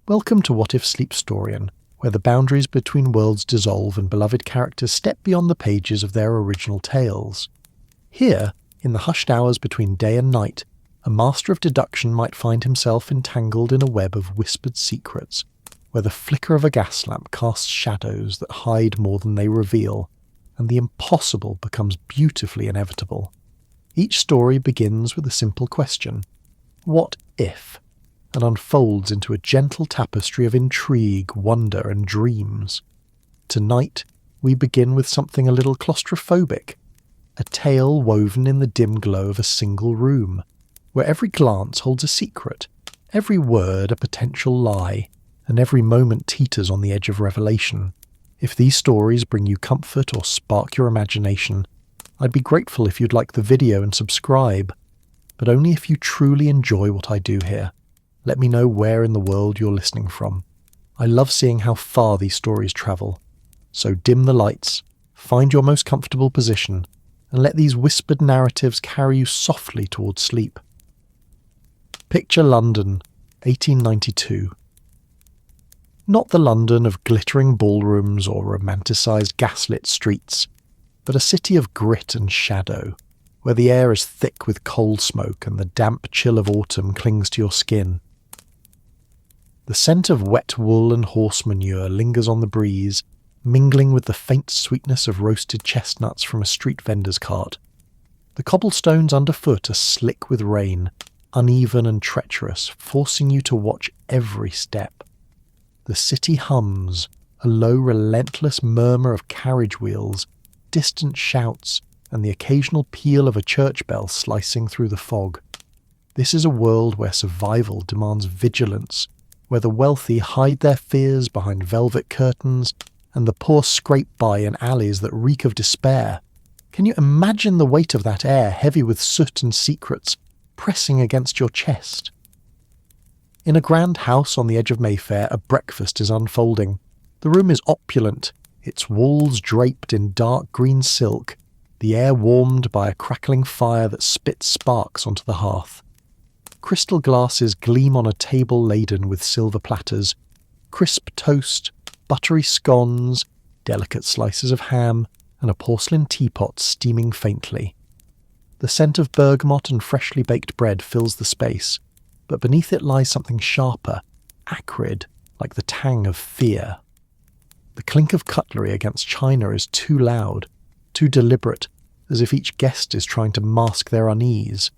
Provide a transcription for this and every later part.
Welcome to What If Sleepstorian, where the boundaries between worlds dissolve and beloved characters step beyond the pages of their original tales. Here, in the hushed hours between day and night, a master of deduction might find himself entangled in a web of whispered secrets, where the flicker of a gas lamp casts shadows that hide more than they reveal, and the impossible becomes beautifully inevitable. Each story begins with a simple question: what if? And unfolds into a gentle tapestry of intrigue, wonder, and dreams. Tonight, we begin with something a little claustrophobic, a tale woven in the dim glow of a single room, where every glance holds a secret, every word a potential lie, and every moment teeters on the edge of revelation. If these stories bring you comfort or spark your imagination, I'd be grateful if you'd like the video and subscribe, but only if you truly enjoy what I do here. Let me know where in the world you're listening from. I love seeing how far these stories travel. So dim the lights, find your most comfortable position, and let these whispered narratives carry you softly towards sleep. Picture London, 1892. Not the London of glittering ballrooms or romanticised gaslit streets, but a city of grit and shadow, where the air is thick with coal smoke and the damp chill of autumn clings to your skin. The scent of wet wool and horse manure lingers on the breeze, mingling with the faint sweetness of roasted chestnuts from a street vendor's cart. The cobblestones underfoot are slick with rain, uneven and treacherous, forcing you to watch every step. The city hums, a low, relentless murmur of carriage wheels, distant shouts, and the occasional peal of a church bell slicing through the fog. This is a world where survival demands vigilance, where the wealthy hide their fears behind velvet curtains and the poor scrape by in alleys that reek of despair. Can you imagine the weight of that air, heavy with soot and secrets, pressing against your chest? In a grand house on the edge of Mayfair, a breakfast is unfolding. The room is opulent, its walls draped in dark green silk, the air warmed by a crackling fire that spits sparks onto the hearth. Crystal glasses gleam on a table laden with silver platters, crisp toast, buttery scones, delicate slices of ham, and a porcelain teapot steaming faintly. The scent of bergamot and freshly baked bread fills the space, but beneath it lies something sharper, acrid, like the tang of fear. The clink of cutlery against china is too loud, too deliberate, as if each guest is trying to mask their unease.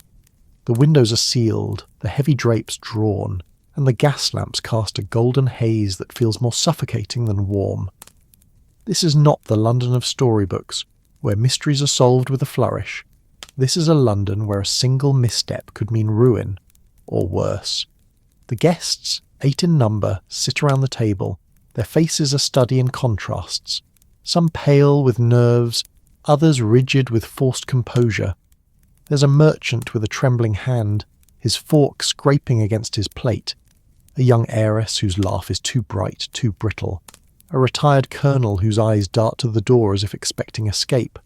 The windows are sealed, the heavy drapes drawn, and the gas lamps cast a golden haze that feels more suffocating than warm. This is not the London of storybooks, where mysteries are solved with a flourish. This is a London where a single misstep could mean ruin, or worse. The guests, 8 in number, sit around the table. Their faces a study in contrasts, some pale with nerves, others rigid with forced composure. There's a merchant with a trembling hand, his fork scraping against his plate, a young heiress whose laugh is too bright, too brittle, a retired colonel whose eyes dart to the door as if expecting escape,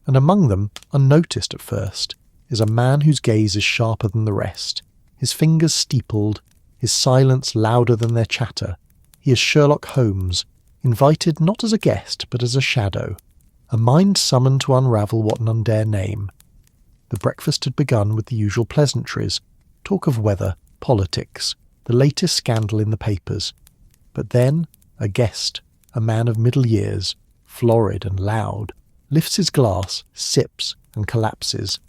and among them, unnoticed at first, is a man whose gaze is sharper than the rest, his fingers steepled, his silence louder than their chatter. He is Sherlock Holmes, invited not as a guest but as a shadow, a mind summoned to unravel what none dare name. The breakfast had begun with the usual pleasantries, talk of weather, politics, the latest scandal in the papers. But then, a guest, a man of middle years, florid and loud, lifts his glass, sips, and collapses.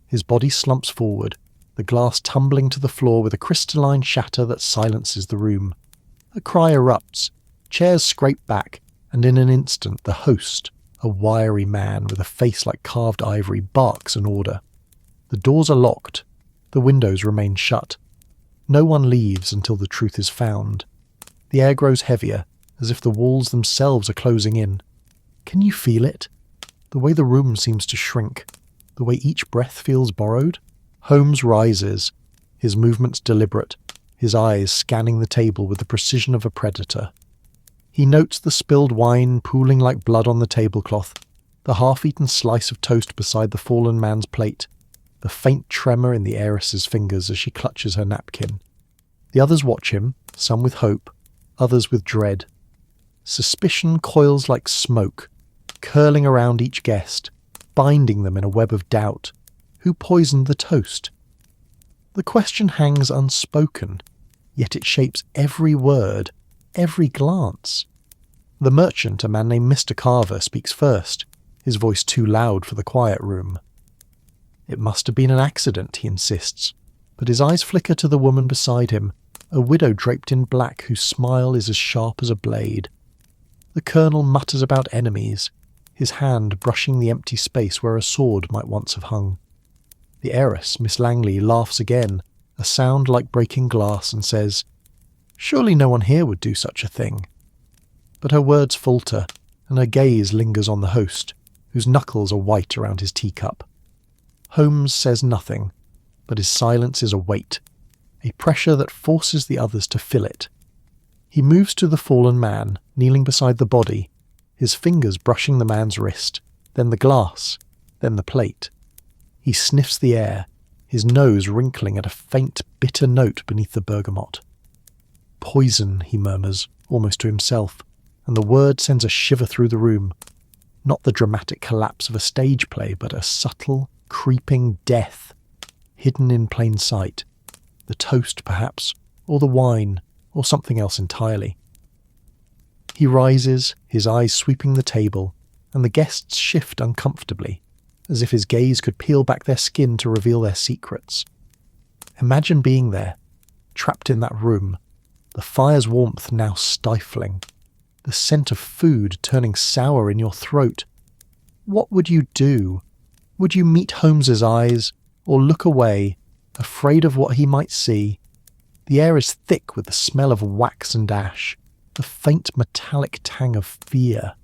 His body slumps forward, the glass tumbling to the floor with a crystalline shatter that silences the room. A cry erupts, chairs scrape back, and in an instant the host, a wiry man with a face like carved ivory, barks an order. The doors are locked. The windows remain shut. No one leaves until the truth is found. The air grows heavier, as if the walls themselves are closing in. Can you feel it? The way the room seems to shrink, the way each breath feels borrowed? Holmes rises, his movements deliberate, his eyes scanning the table with the precision of a predator. He notes the spilled wine pooling like blood on the tablecloth, the half-eaten slice of toast beside the fallen man's plate, the faint tremor in the heiress's fingers as she clutches her napkin. The others watch him, some with hope, others with dread. Suspicion coils like smoke, curling around each guest, binding them in a web of doubt. Who poisoned the toast? The question hangs unspoken, yet it shapes every word, every glance. The merchant, a man named Mr. Carver, speaks first, his voice too loud for the quiet room. It must have been an accident, he insists, but his eyes flicker to the woman beside him, a widow draped in black whose smile is as sharp as a blade. The colonel mutters about enemies, his hand brushing the empty space where a sword might once have hung. The heiress, Miss Langley, laughs again, a sound like breaking glass, and says, "Surely no one here would do such a thing." But her words falter, and her gaze lingers on the host, whose knuckles are white around his teacup. Holmes says nothing, but his silence is a weight, a pressure that forces the others to fill it. He moves to the fallen man, kneeling beside the body, his fingers brushing the man's wrist, then the glass, then the plate. He sniffs the air, his nose wrinkling at a faint, bitter note beneath the bergamot. "Poison," he murmurs, almost to himself, and the word sends a shiver through the room. Not the dramatic collapse of a stage play, but a subtle, creeping death, hidden in plain sight. The toast, perhaps, or the wine, or something else entirely. He rises, his eyes sweeping the table, and the guests shift uncomfortably, as if his gaze could peel back their skin to reveal their secrets. Imagine being there, trapped in that room, the fire's warmth now stifling, the scent of food turning sour in your throat. What would you do? Would you meet Holmes's eyes, or look away, afraid of what he might see? The air is thick with the smell of wax and ash, the faint metallic tang of fear.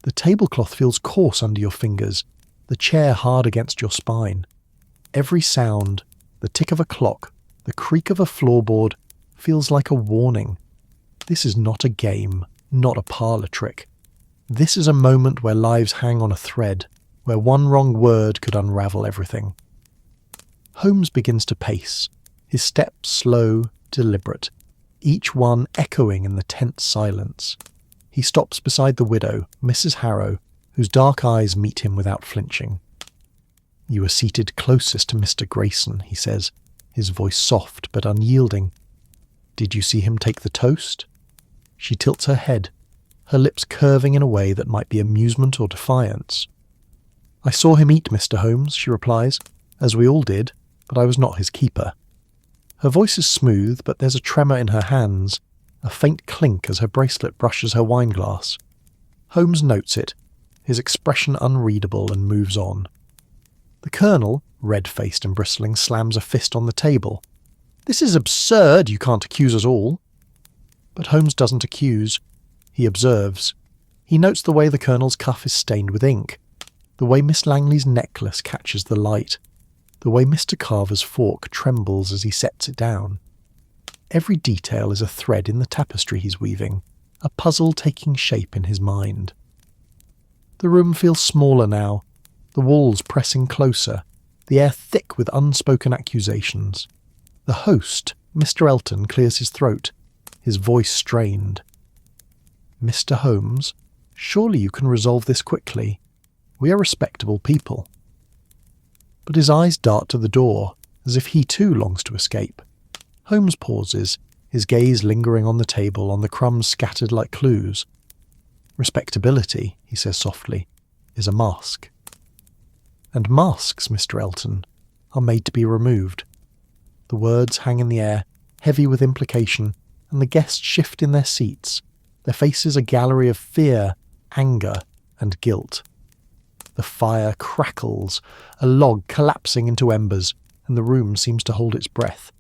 The tablecloth feels coarse under your fingers, the chair hard against your spine. Every sound, the tick of a clock, the creak of a floorboard, feels like a warning. This is not a game, not a parlour trick. This is a moment where lives hang on a thread, where one wrong word could unravel everything. Holmes begins to pace, his steps slow, deliberate, each one echoing in the tense silence. He stops beside the widow, Mrs. Harrow, whose dark eyes meet him without flinching. "You were seated closest to Mr. Grayson," he says, his voice soft but unyielding. "Did you see him take the toast?" She tilts her head, her lips curving in a way that might be amusement or defiance. "I saw him eat, Mr. Holmes," she replies, "as we all did, but I was not his keeper." Her voice is smooth, but there's a tremor in her hands, a faint clink as her bracelet brushes her wineglass. Holmes notes it, his expression unreadable, and moves on. The colonel, red-faced and bristling, slams a fist on the table. "This is absurd, you can't accuse us all." But Holmes doesn't accuse. He observes. He notes the way the colonel's cuff is stained with ink, the way Miss Langley's necklace catches the light, the way Mr. Carver's fork trembles as he sets it down. Every detail is a thread in the tapestry he's weaving, a puzzle taking shape in his mind. The room feels smaller now, the walls pressing closer, the air thick with unspoken accusations. The host, Mr. Elton, clears his throat, his voice strained. "Mr. Holmes, surely you can resolve this quickly. We are respectable people." But his eyes dart to the door, as if he too longs to escape. Holmes pauses, his gaze lingering on the table, on the crumbs scattered like clues. "Respectability," he says softly, "is a mask. And masks, Mr. Elton, are made to be removed." The words hang in the air, heavy with implication, and the guests shift in their seats, their faces a gallery of fear, anger, and guilt. The fire crackles, a log collapsing into embers, and the room seems to hold its breath.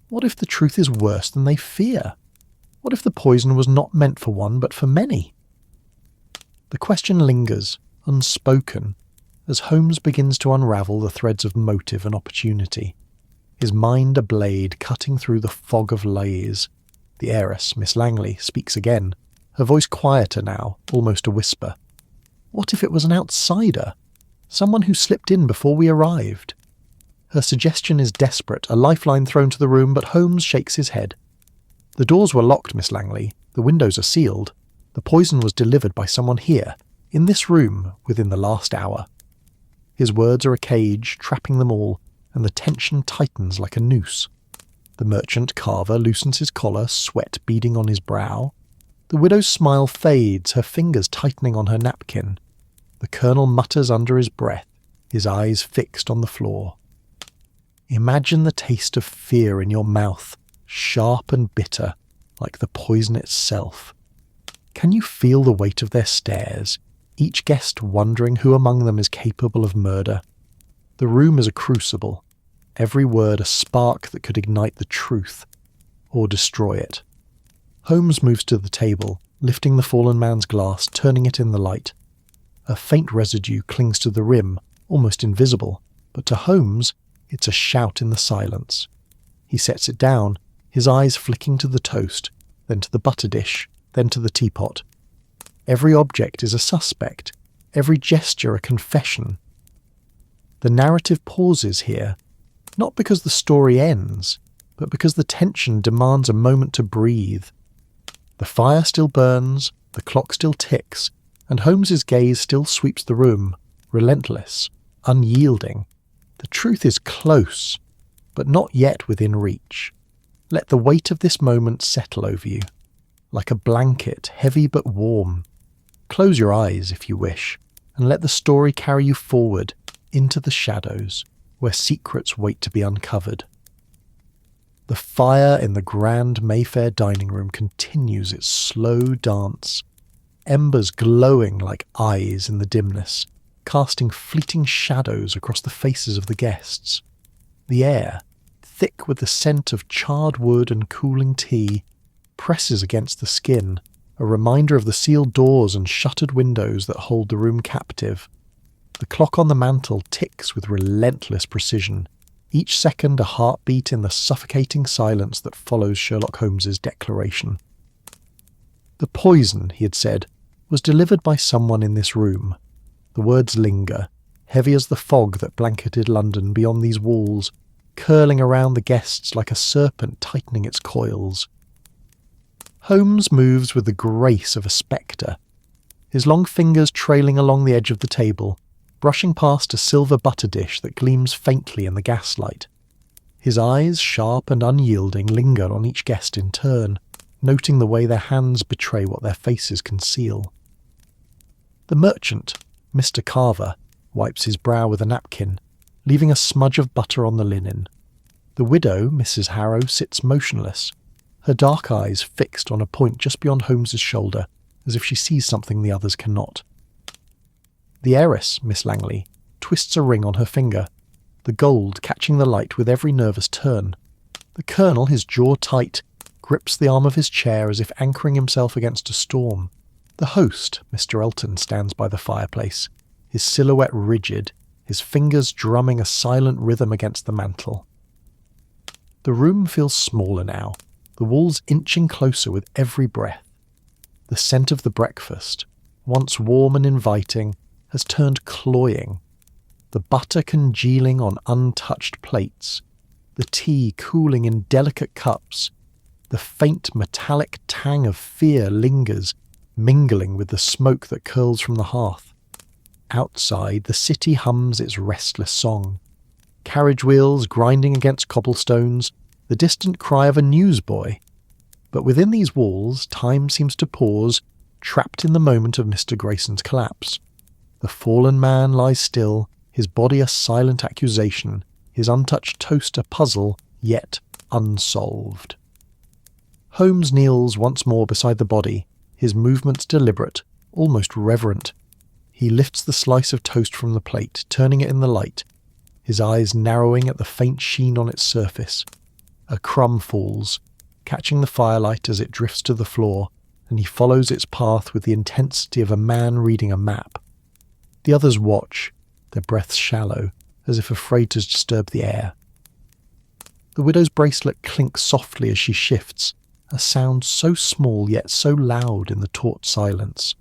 What if the truth is worse than they fear? What if the poison was not meant for one, but for many? The question lingers, unspoken, as Holmes begins to unravel the threads of motive and opportunity, his mind a blade cutting through the fog of lies. The heiress, Miss Langley, speaks again, her voice quieter now, almost a whisper. What if it was an outsider? Someone who slipped in before we arrived? Her suggestion is desperate, a lifeline thrown to the room, but Holmes shakes his head. "The doors were locked, Miss Langley. The windows are sealed. The poison was delivered by someone here, in this room, within the last hour." His words are a cage, trapping them all, and the tension tightens like a noose. The merchant carver loosens his collar, sweat beading on his brow. The widow's smile fades, her fingers tightening on her napkin. The colonel mutters under his breath, his eyes fixed on the floor. Imagine the taste of fear in your mouth, sharp and bitter, like the poison itself. Can you feel the weight of their stares, each guest wondering who among them is capable of murder? The room is a crucible, every word a spark that could ignite the truth, or destroy it. Holmes moves to the table, lifting the fallen man's glass, turning it in the light. A faint residue clings to the rim, almost invisible, but to Holmes, it's a shout in the silence. He sets it down, his eyes flicking to the toast, then to the butter dish, then to the teapot. Every object is a suspect, every gesture a confession. The narrative pauses here, not because the story ends, but because the tension demands a moment to breathe. The fire still burns, the clock still ticks, and Holmes's gaze still sweeps the room, relentless, unyielding. The truth is close, but not yet within reach. Let the weight of this moment settle over you, like a blanket, heavy but warm. Close your eyes if you wish, and let the story carry you forward into the shadows, where secrets wait to be uncovered. The fire in the grand Mayfair dining room continues its slow dance, embers glowing like eyes in the dimness, casting fleeting shadows across the faces of the guests. The air, thick with the scent of charred wood and cooling tea, presses against the skin, a reminder of the sealed doors and shuttered windows that hold the room captive. The clock on the mantel ticks with relentless precision, each second a heartbeat in the suffocating silence that follows Sherlock Holmes's declaration. "The poison," he had said, "was delivered by someone in this room." The words linger, heavy as the fog that blanketed London beyond these walls, curling around the guests like a serpent tightening its coils. Holmes moves with the grace of a spectre, his long fingers trailing along the edge of the table, brushing past a silver butter dish that gleams faintly in the gaslight. His eyes, sharp and unyielding, linger on each guest in turn, noting the way their hands betray what their faces conceal. The merchant, Mr. Carver, wipes his brow with a napkin, leaving a smudge of butter on the linen. The widow, Mrs. Harrow, sits motionless, her dark eyes fixed on a point just beyond Holmes's shoulder, as if she sees something the others cannot. The heiress, Miss Langley, twists a ring on her finger, the gold catching the light with every nervous turn. The colonel, his jaw tight, grips the arm of his chair as if anchoring himself against a storm. The host, Mr. Elton, stands by the fireplace, his silhouette rigid, his fingers drumming a silent rhythm against the mantel. The room feels smaller now, the walls inching closer with every breath. The scent of the breakfast, once warm and inviting, has turned cloying, the butter congealing on untouched plates, the tea cooling in delicate cups. The faint metallic tang of fear lingers, mingling with the smoke that curls from the hearth. Outside, the city hums its restless song. Carriage wheels grinding against cobblestones, the distant cry of a newsboy. But within these walls, time seems to pause, trapped in the moment of Mr. Grayson's collapse. The fallen man lies still, his body a silent accusation, his untouched toast a puzzle, yet unsolved. Holmes kneels once more beside the body, his movements deliberate, almost reverent. He lifts the slice of toast from the plate, turning it in the light, his eyes narrowing at the faint sheen on its surface. A crumb falls, catching the firelight as it drifts to the floor, and he follows its path with the intensity of a man reading a map. The others watch, their breaths shallow, as if afraid to disturb the air. The widow's bracelet clinks softly as she shifts, a sound so small yet so loud in the taut silence.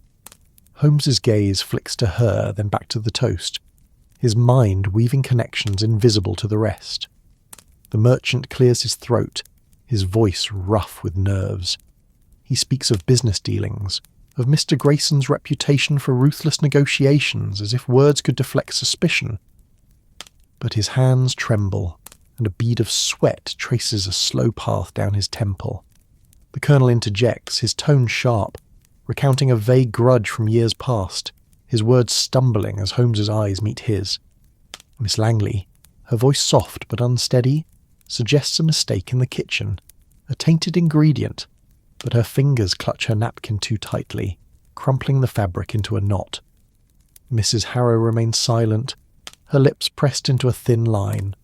Holmes's gaze flicks to her, then back to the toast, his mind weaving connections invisible to the rest. The merchant clears his throat, his voice rough with nerves. He speaks of business dealings, of Mr. Grayson's reputation for ruthless negotiations, as if words could deflect suspicion. But his hands tremble, and a bead of sweat traces a slow path down his temple. The Colonel interjects, his tone sharp, recounting a vague grudge from years past, his words stumbling as Holmes's eyes meet his. Miss Langley, her voice soft but unsteady, suggests a mistake in the kitchen, a tainted ingredient, but her fingers clutch her napkin too tightly, crumpling the fabric into a knot. Mrs. Harrow remains silent, her lips pressed into a thin line,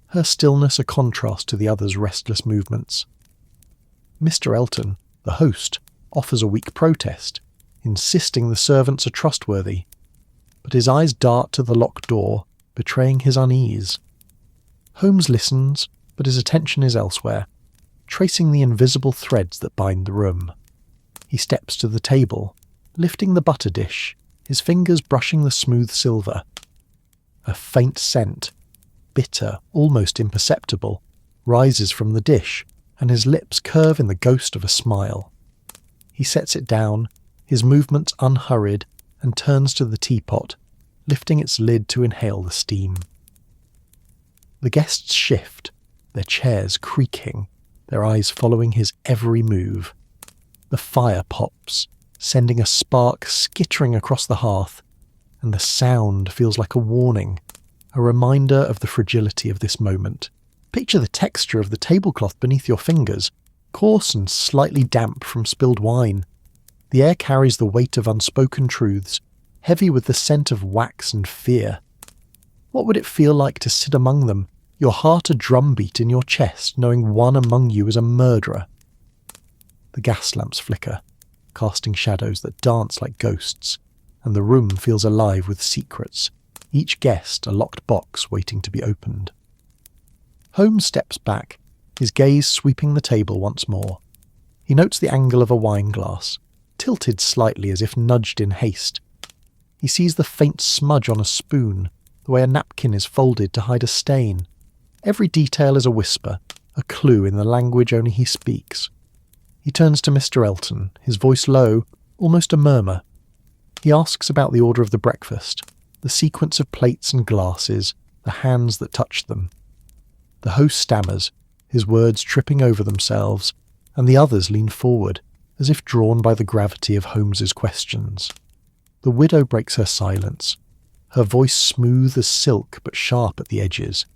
her stillness a contrast to the other's restless movements. Mr. Elton, the host, offers a weak protest, insisting the servants are trustworthy, but his eyes dart to the locked door, betraying his unease. Holmes listens, but his attention is elsewhere, tracing the invisible threads that bind the room. He steps to the table, lifting the butter dish, his fingers brushing the smooth silver. A faint scent, bitter, almost imperceptible, rises from the dish, and his lips curve in the ghost of a smile. He sets it down, his movements unhurried, and turns to the teapot, lifting its lid to inhale the steam. The guests shift, their chairs creaking, their eyes following his every move. The fire pops, sending a spark skittering across the hearth, and the sound feels like a warning, a reminder of the fragility of this moment. Picture the texture of the tablecloth beneath your fingers, coarse and slightly damp from spilled wine. The air carries the weight of unspoken truths, heavy with the scent of wax and fear. What would it feel like to sit among them, your heart a drumbeat in your chest, knowing one among you is a murderer? The gas lamps flicker, casting shadows that dance like ghosts, and the room feels alive with secrets, each guest a locked box waiting to be opened. Holmes steps back, his gaze sweeping the table once more. He notes the angle of a wine glass, tilted slightly as if nudged in haste. He sees the faint smudge on a spoon, the way a napkin is folded to hide a stain. Every detail is a whisper, a clue in the language only he speaks. He turns to Mr. Elton, his voice low, almost a murmur. He asks about the order of the breakfast, the sequence of plates and glasses, the hands that touched them. The host stammers, his words tripping over themselves, and the others lean forward, as if drawn by the gravity of Holmes's questions. The widow breaks her silence, her voice smooth as silk but sharp at the edges.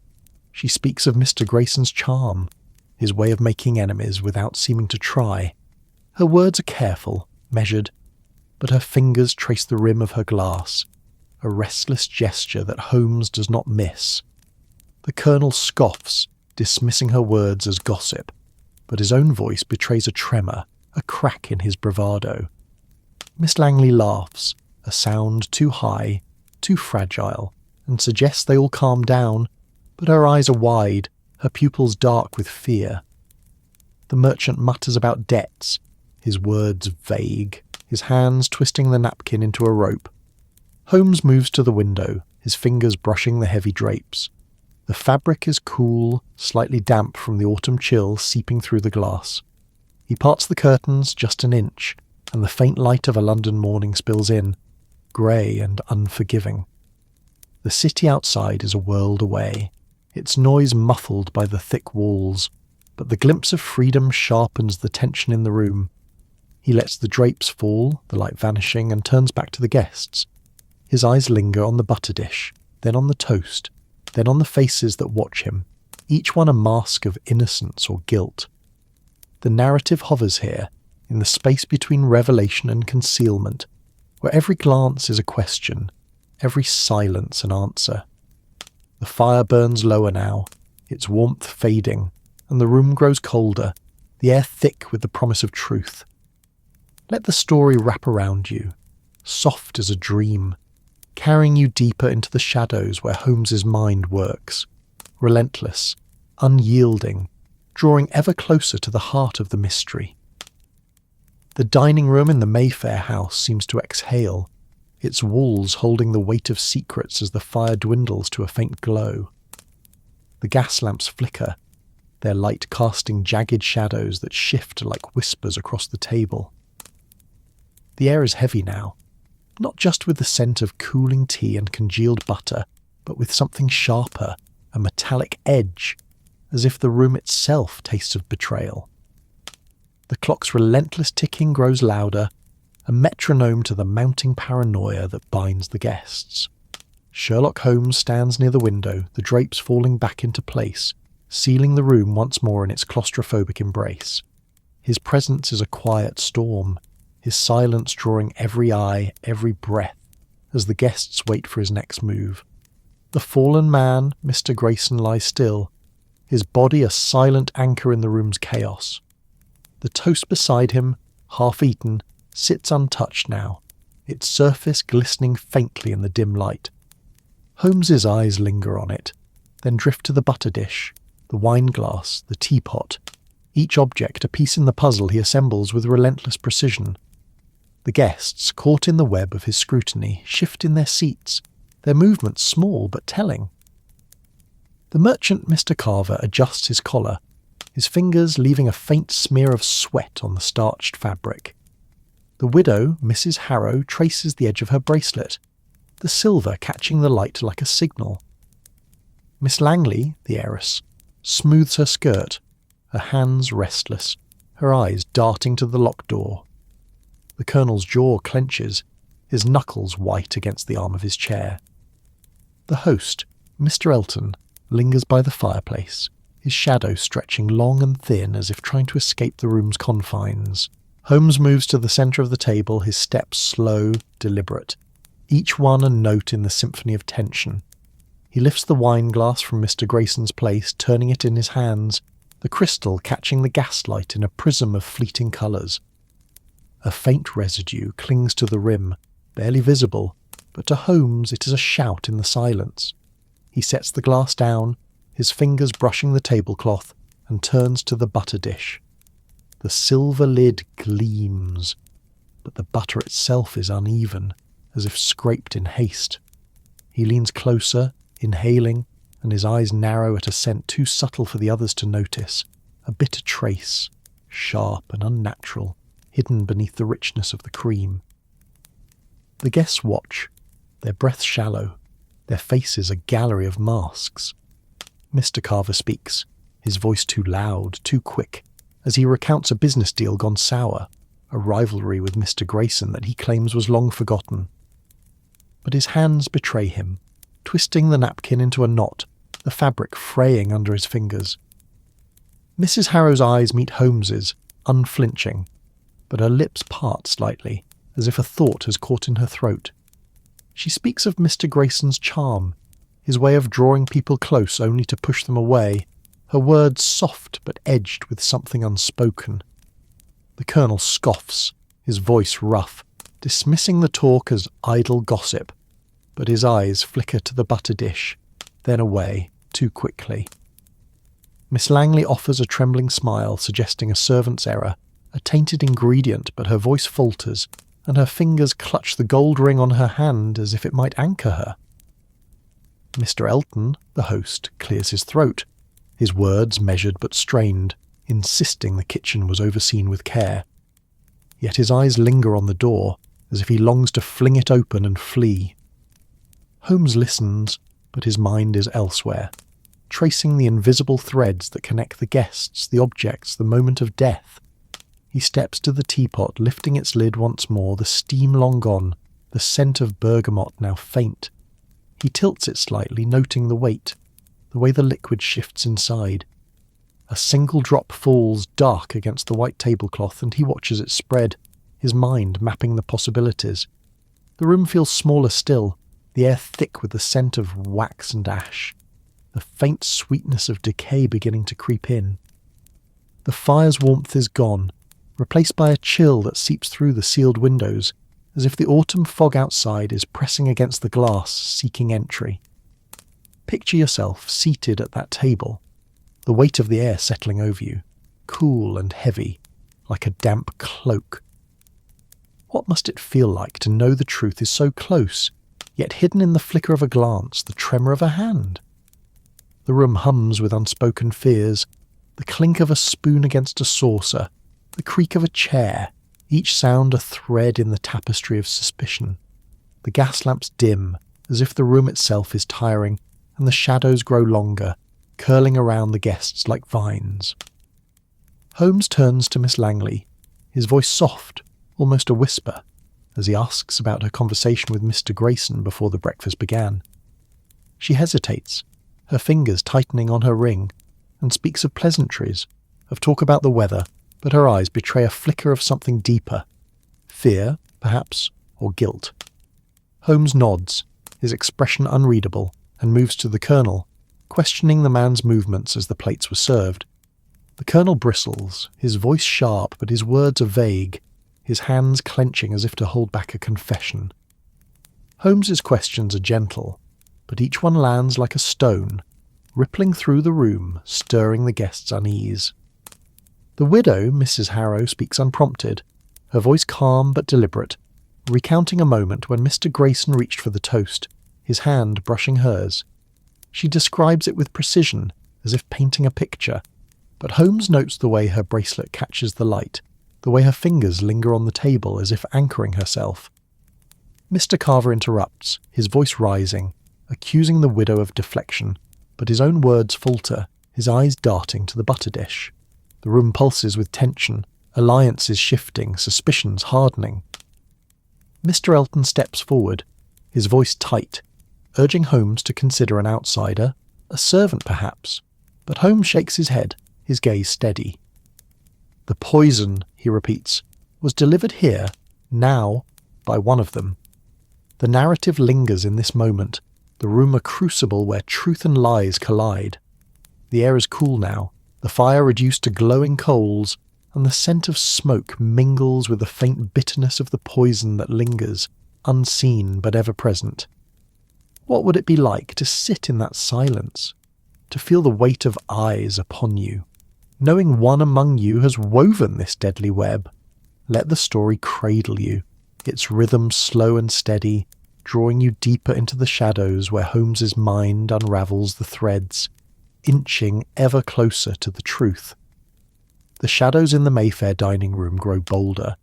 She speaks of Mr. Grayson's charm, his way of making enemies without seeming to try. Her words are careful, measured, but her fingers trace the rim of her glass, a restless gesture that Holmes does not miss. The Colonel scoffs, dismissing her words as gossip, but his own voice betrays a tremor, a crack in his bravado. Miss Langley laughs, a sound too high, too fragile, and suggests they all calm down, but her eyes are wide, her pupils dark with fear. The merchant mutters about debts, his words vague, his hands twisting the napkin into a rope. Holmes moves to the window, his fingers brushing the heavy drapes. The fabric is cool, slightly damp from the autumn chill seeping through the glass. He parts the curtains just an inch, and the faint light of a London morning spills in, grey and unforgiving. The city outside is a world away, its noise muffled by the thick walls, but the glimpse of freedom sharpens the tension in the room. He lets the drapes fall, the light vanishing, and turns back to the guests. His eyes linger on the butter dish, then on the toast, then on the faces that watch him, each one a mask of innocence or guilt. The narrative hovers here, in the space between revelation and concealment, where every glance is a question, every silence an answer. The fire burns lower now, its warmth fading, and the room grows colder, the air thick with the promise of truth. Let the story wrap around you, soft as a dream, carrying you deeper into the shadows where Holmes's mind works, relentless, unyielding, drawing ever closer to the heart of the mystery. The dining room in the Mayfair house seems to exhale, its walls holding the weight of secrets as the fire dwindles to a faint glow. The gas lamps flicker, their light casting jagged shadows that shift like whispers across the table. The air is heavy now, not just with the scent of cooling tea and congealed butter, but with something sharper, a metallic edge, as if the room itself tastes of betrayal. The clock's relentless ticking grows louder, a metronome to the mounting paranoia that binds the guests. Sherlock Holmes stands near the window, the drapes falling back into place, sealing the room once more in its claustrophobic embrace. His presence is a quiet storm, his silence drawing every eye, every breath, as the guests wait for his next move. The fallen man, Mr. Grayson, lies still, his body a silent anchor in the room's chaos. The toast beside him, half eaten, sits untouched now, its surface glistening faintly in the dim light. Holmes's eyes linger on it, then drift to the butter dish, the wine glass, the teapot, each object a piece in the puzzle he assembles with relentless precision. The guests, caught in the web of his scrutiny, shift in their seats, their movements small but telling. The merchant Mr. Carver adjusts his collar, his fingers leaving a faint smear of sweat on the starched fabric. The widow, Mrs. Harrow, traces the edge of her bracelet, the silver catching the light like a signal. Miss Langley, the heiress, smooths her skirt, her hands restless, her eyes darting to the locked door. The Colonel's jaw clenches, his knuckles white against the arm of his chair. The host, Mr. Elton, lingers by the fireplace, his shadow stretching long and thin as if trying to escape the room's confines. Holmes moves to the centre of the table, his steps slow, deliberate, each one a note in the symphony of tension. He lifts the wine glass from Mr. Grayson's place, turning it in his hands, the crystal catching the gaslight in a prism of fleeting colours. A faint residue clings to the rim, barely visible, but to Holmes it is a shout in the silence. He sets the glass down, his fingers brushing the tablecloth, and turns to the butter dish. The silver lid gleams, but the butter itself is uneven, as if scraped in haste. He leans closer, inhaling, and his eyes narrow at a scent too subtle for the others to notice, a bitter trace, sharp and unnatural, hidden beneath the richness of the cream. The guests watch, their breaths shallow, their faces a gallery of masks. Mr. Carver speaks, his voice too loud, too quick, as he recounts a business deal gone sour, a rivalry with Mr. Grayson that he claims was long forgotten. But his hands betray him, twisting the napkin into a knot, the fabric fraying under his fingers. Mrs. Harrow's eyes meet Holmes's, unflinching, but her lips part slightly, as if a thought has caught in her throat. She speaks of Mr. Grayson's charm, his way of drawing people close only to push them away, her words soft but edged with something unspoken. The Colonel scoffs, his voice rough, dismissing the talk as idle gossip, but his eyes flicker to the butter dish, then away, too quickly. Miss Langley offers a trembling smile, suggesting a servant's error, a tainted ingredient, but her voice falters, and her fingers clutch the gold ring on her hand as if it might anchor her. Mr. Elton, the host, clears his throat, his words measured but strained, insisting the kitchen was overseen with care. Yet his eyes linger on the door, as if he longs to fling it open and flee. Holmes listens, but his mind is elsewhere, tracing the invisible threads that connect the guests, the objects, the moment of death. He steps to the teapot, lifting its lid once more, the steam long gone, the scent of bergamot now faint. He tilts it slightly, noting the weight, the way the liquid shifts inside. A single drop falls dark against the white tablecloth, and he watches it spread, his mind mapping the possibilities. The room feels smaller still, the air thick with the scent of wax and ash, the faint sweetness of decay beginning to creep in. The fire's warmth is gone, replaced by a chill that seeps through the sealed windows, as if the autumn fog outside is pressing against the glass, seeking entry. Picture yourself seated at that table, the weight of the air settling over you, cool and heavy, like a damp cloak. What must it feel like to know the truth is so close, yet hidden in the flicker of a glance, the tremor of a hand? The room hums with unspoken fears, the clink of a spoon against a saucer, the creak of a chair, each sound a thread in the tapestry of suspicion. The gas lamps dim, as if the room itself is tiring, and the shadows grow longer, curling around the guests like vines. Holmes turns to Miss Langley, his voice soft, almost a whisper, as he asks about her conversation with Mr. Grayson before the breakfast began. She hesitates, her fingers tightening on her ring, and speaks of pleasantries, of talk about the weather, but her eyes betray a flicker of something deeper. Fear, perhaps, or guilt. Holmes nods, his expression unreadable, and moves to the Colonel, questioning the man's movements as the plates were served. The Colonel bristles, his voice sharp, but his words are vague, his hands clenching as if to hold back a confession. Holmes's questions are gentle, but each one lands like a stone, rippling through the room, stirring the guests' unease. The widow, Mrs. Harrow, speaks unprompted, her voice calm but deliberate, recounting a moment when Mr. Grayson reached for the toast, his hand brushing hers. She describes it with precision, as if painting a picture, but Holmes notes the way her bracelet catches the light, the way her fingers linger on the table as if anchoring herself. Mr. Carver interrupts, his voice rising, accusing the widow of deflection, but his own words falter, his eyes darting to the butter dish. The room pulses with tension, alliances shifting, suspicions hardening. Mr. Elton steps forward, his voice tight, urging Holmes to consider an outsider, a servant perhaps, but Holmes shakes his head, his gaze steady. The poison, he repeats, was delivered here, now, by one of them. The narrative lingers in this moment, the room a crucible where truth and lies collide. The air is cool now, the fire reduced to glowing coals, and the scent of smoke mingles with the faint bitterness of the poison that lingers, unseen but ever present. What would it be like to sit in that silence, to feel the weight of eyes upon you, knowing one among you has woven this deadly web? Let the story cradle you, its rhythm slow and steady, drawing you deeper into the shadows where Holmes's mind unravels the threads, inching ever closer to the truth. The shadows in the Mayfair dining room grow bolder,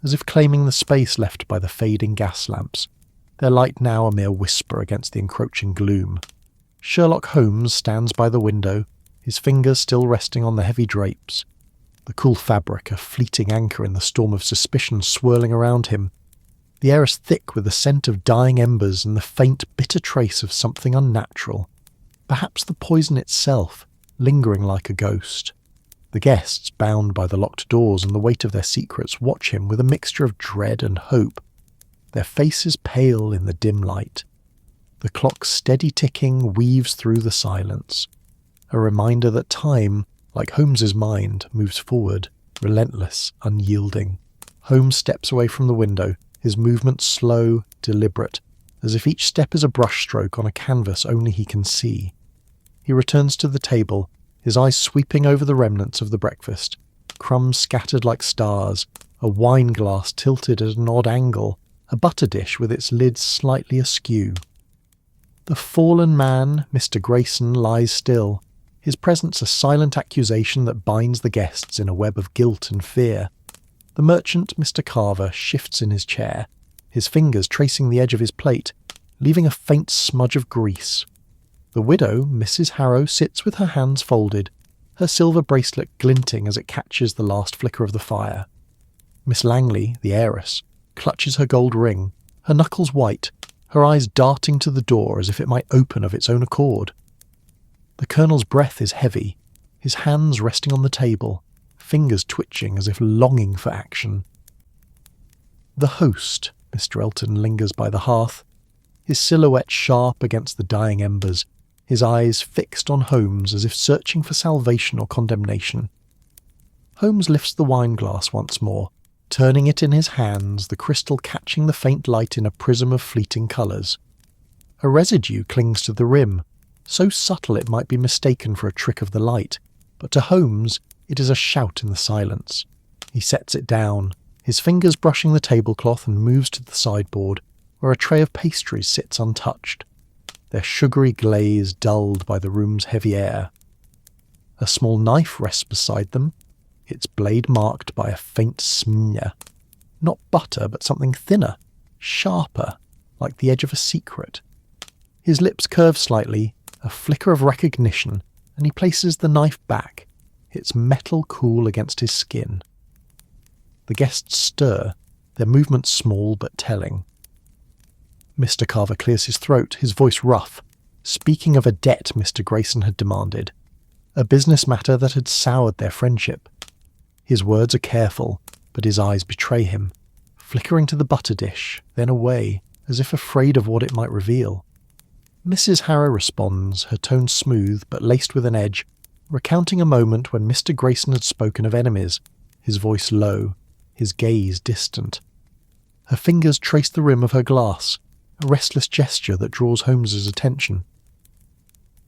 as if claiming the space left by the fading gas lamps, their light now a mere whisper against the encroaching gloom. Sherlock Holmes stands by the window, his fingers still resting on the heavy drapes, the cool fabric a fleeting anchor in the storm of suspicion swirling around him. The air is thick with the scent of dying embers and the faint, bitter trace of something unnatural, perhaps the poison itself, lingering like a ghost. The guests, bound by the locked doors and the weight of their secrets, watch him with a mixture of dread and hope, their faces pale in the dim light. The clock's steady ticking weaves through the silence, a reminder that time, like Holmes's mind, moves forward, relentless, unyielding. Holmes steps away from the window, his movements slow, deliberate, as if each step is a brushstroke on a canvas only he can see. He returns to the table, his eyes sweeping over the remnants of the breakfast, crumbs scattered like stars, a wine glass tilted at an odd angle, a butter dish with its lid slightly askew. The fallen man, Mr. Grayson, lies still, his presence a silent accusation that binds the guests in a web of guilt and fear. The merchant, Mr. Carver, shifts in his chair, his fingers tracing the edge of his plate, leaving a faint smudge of grease. The widow, Mrs. Harrow, sits with her hands folded, her silver bracelet glinting as it catches the last flicker of the fire. Miss Langley, the heiress, clutches her gold ring, her knuckles white, her eyes darting to the door as if it might open of its own accord. The Colonel's breath is heavy, his hands resting on the table, fingers twitching as if longing for action. The host, Mr. Elton, lingers by the hearth, his silhouette sharp against the dying embers, his eyes fixed on Holmes as if searching for salvation or condemnation. Holmes lifts the wine glass once more, turning it in his hands, the crystal catching the faint light in a prism of fleeting colours. A residue clings to the rim, so subtle it might be mistaken for a trick of the light, but to Holmes it is a shout in the silence. He sets it down, his fingers brushing the tablecloth, and moves to the sideboard, where a tray of pastries sits untouched, their sugary glaze dulled by the room's heavy air. A small knife rests beside them, its blade marked by a faint smear. Not butter, but something thinner, sharper, like the edge of a secret. His lips curve slightly, a flicker of recognition, and he places the knife back, its metal cool against his skin. The guests stir, their movements small but telling. Mr. Carver clears his throat, his voice rough, speaking of a debt Mr. Grayson had demanded, a business matter that had soured their friendship. His words are careful, but his eyes betray him, flickering to the butter dish, then away, as if afraid of what it might reveal. Mrs. Harrow responds, her tone smooth but laced with an edge, recounting a moment when Mr. Grayson had spoken of enemies, his voice low, his gaze distant. Her fingers trace the rim of her glass, a restless gesture that draws Holmes's attention.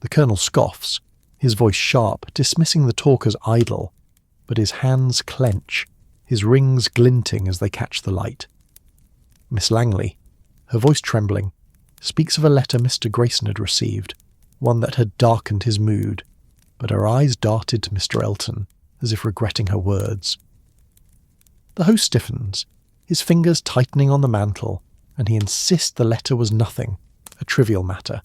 The Colonel scoffs, his voice sharp, dismissing the talk as idle, but his hands clench, his rings glinting as they catch the light. Miss Langley, her voice trembling, speaks of a letter Mr. Grayson had received, one that had darkened his mood, but her eyes darted to Mr. Elton, as if regretting her words. The host stiffens, his fingers tightening on the mantle, and he insists the letter was nothing, a trivial matter,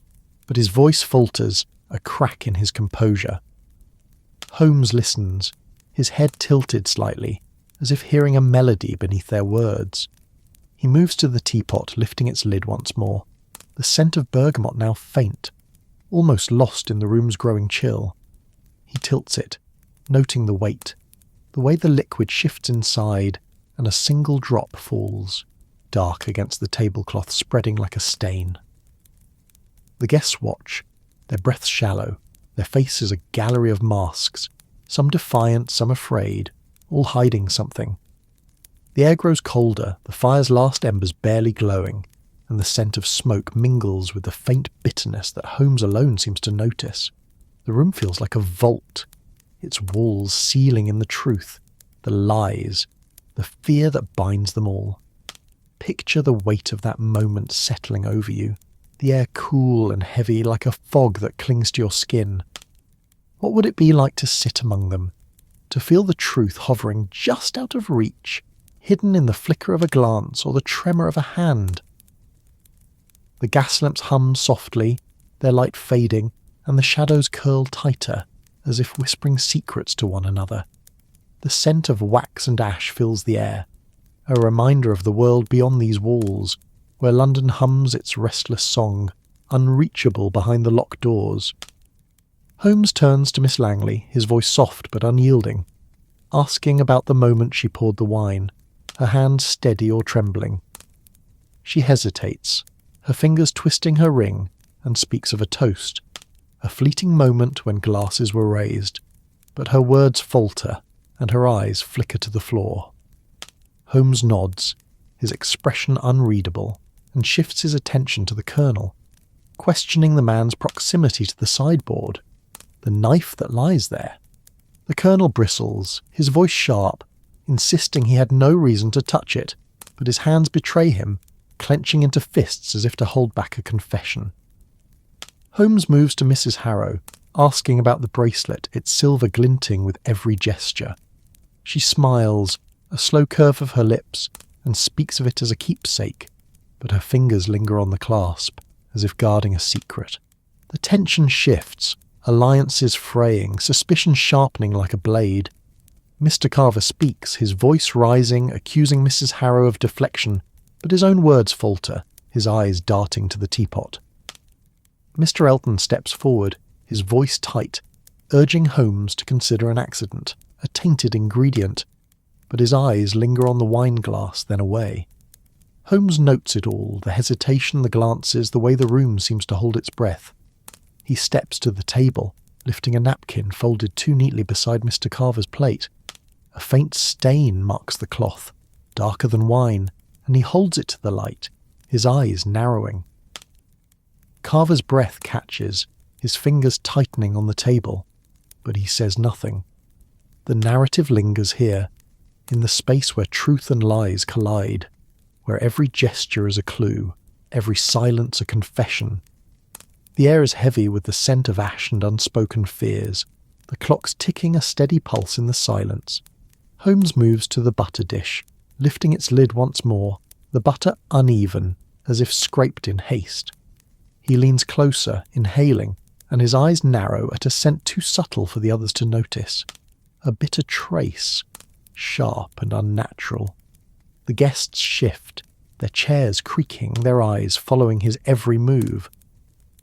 but his voice falters, a crack in his composure. Holmes listens, his head tilted slightly, as if hearing a melody beneath their words. He moves to the teapot, lifting its lid once more, the scent of bergamot now faint, almost lost in the room's growing chill. He tilts it, noting the weight, the way the liquid shifts inside, and a single drop falls, dark against the tablecloth spreading like a stain. The guests watch, their breaths shallow, their faces a gallery of masks, some defiant, some afraid, all hiding something. The air grows colder, the fire's last embers barely glowing, and the scent of smoke mingles with the faint bitterness that Holmes alone seems to notice. The room feels like a vault, its walls sealing in the truth, the lies, the fear that binds them all. Picture the weight of that moment settling over you, the air cool and heavy like a fog that clings to your skin. What would it be like to sit among them, to feel the truth hovering just out of reach, hidden in the flicker of a glance or the tremor of a hand? The gas lamps hum softly, their light fading, and the shadows curl tighter, as if whispering secrets to one another. The scent of wax and ash fills the air, a reminder of the world beyond these walls, where London hums its restless song, unreachable behind the locked doors. Holmes turns to Miss Langley, his voice soft but unyielding, asking about the moment she poured the wine, her hand steady or trembling. She hesitates, her fingers twisting her ring, and speaks of a toast, a fleeting moment when glasses were raised, but her words falter, and her eyes flicker to the floor. Holmes nods, his expression unreadable, and shifts his attention to the Colonel, questioning the man's proximity to the sideboard, the knife that lies there. The Colonel bristles, his voice sharp, insisting he had no reason to touch it, but his hands betray him, clenching into fists as if to hold back a confession. Holmes moves to Mrs. Harrow, asking about the bracelet, its silver glinting with every gesture. She smiles, a slow curve of her lips, and speaks of it as a keepsake, but her fingers linger on the clasp, as if guarding a secret. The tension shifts, alliances fraying, suspicion sharpening like a blade. Mr. Carver speaks, his voice rising, accusing Mrs. Harrow of deflection, but his own words falter, his eyes darting to the teapot. Mr. Elton steps forward, his voice tight, urging Holmes to consider an accident, a tainted ingredient, but his eyes linger on the wine glass, then away. Holmes notes it all, the hesitation, the glances, the way the room seems to hold its breath. He steps to the table, lifting a napkin folded too neatly beside Mr. Carver's plate. A faint stain marks the cloth, darker than wine, and he holds it to the light, his eyes narrowing. Carver's breath catches, his fingers tightening on the table, but he says nothing. The narrative lingers here, in the space where truth and lies collide, where every gesture is a clue, every silence a confession. The air is heavy with the scent of ash and unspoken fears, the clock's ticking a steady pulse in the silence. Holmes moves to the butter dish, lifting its lid once more, the butter uneven, as if scraped in haste. He leans closer, inhaling, and his eyes narrow at a scent too subtle for the others to notice. A bitter trace, sharp and unnatural. The guests shift, their chairs creaking, their eyes following his every move.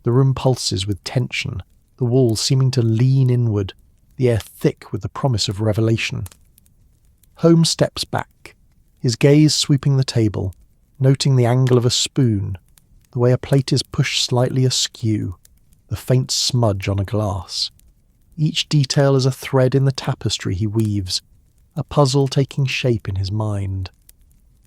The room pulses with tension, the walls seeming to lean inward, the air thick with the promise of revelation. Holmes steps back, his gaze sweeping the table, noting the angle of a spoon, the way a plate is pushed slightly askew, the faint smudge on a glass. Each detail is a thread in the tapestry he weaves, a puzzle taking shape in his mind.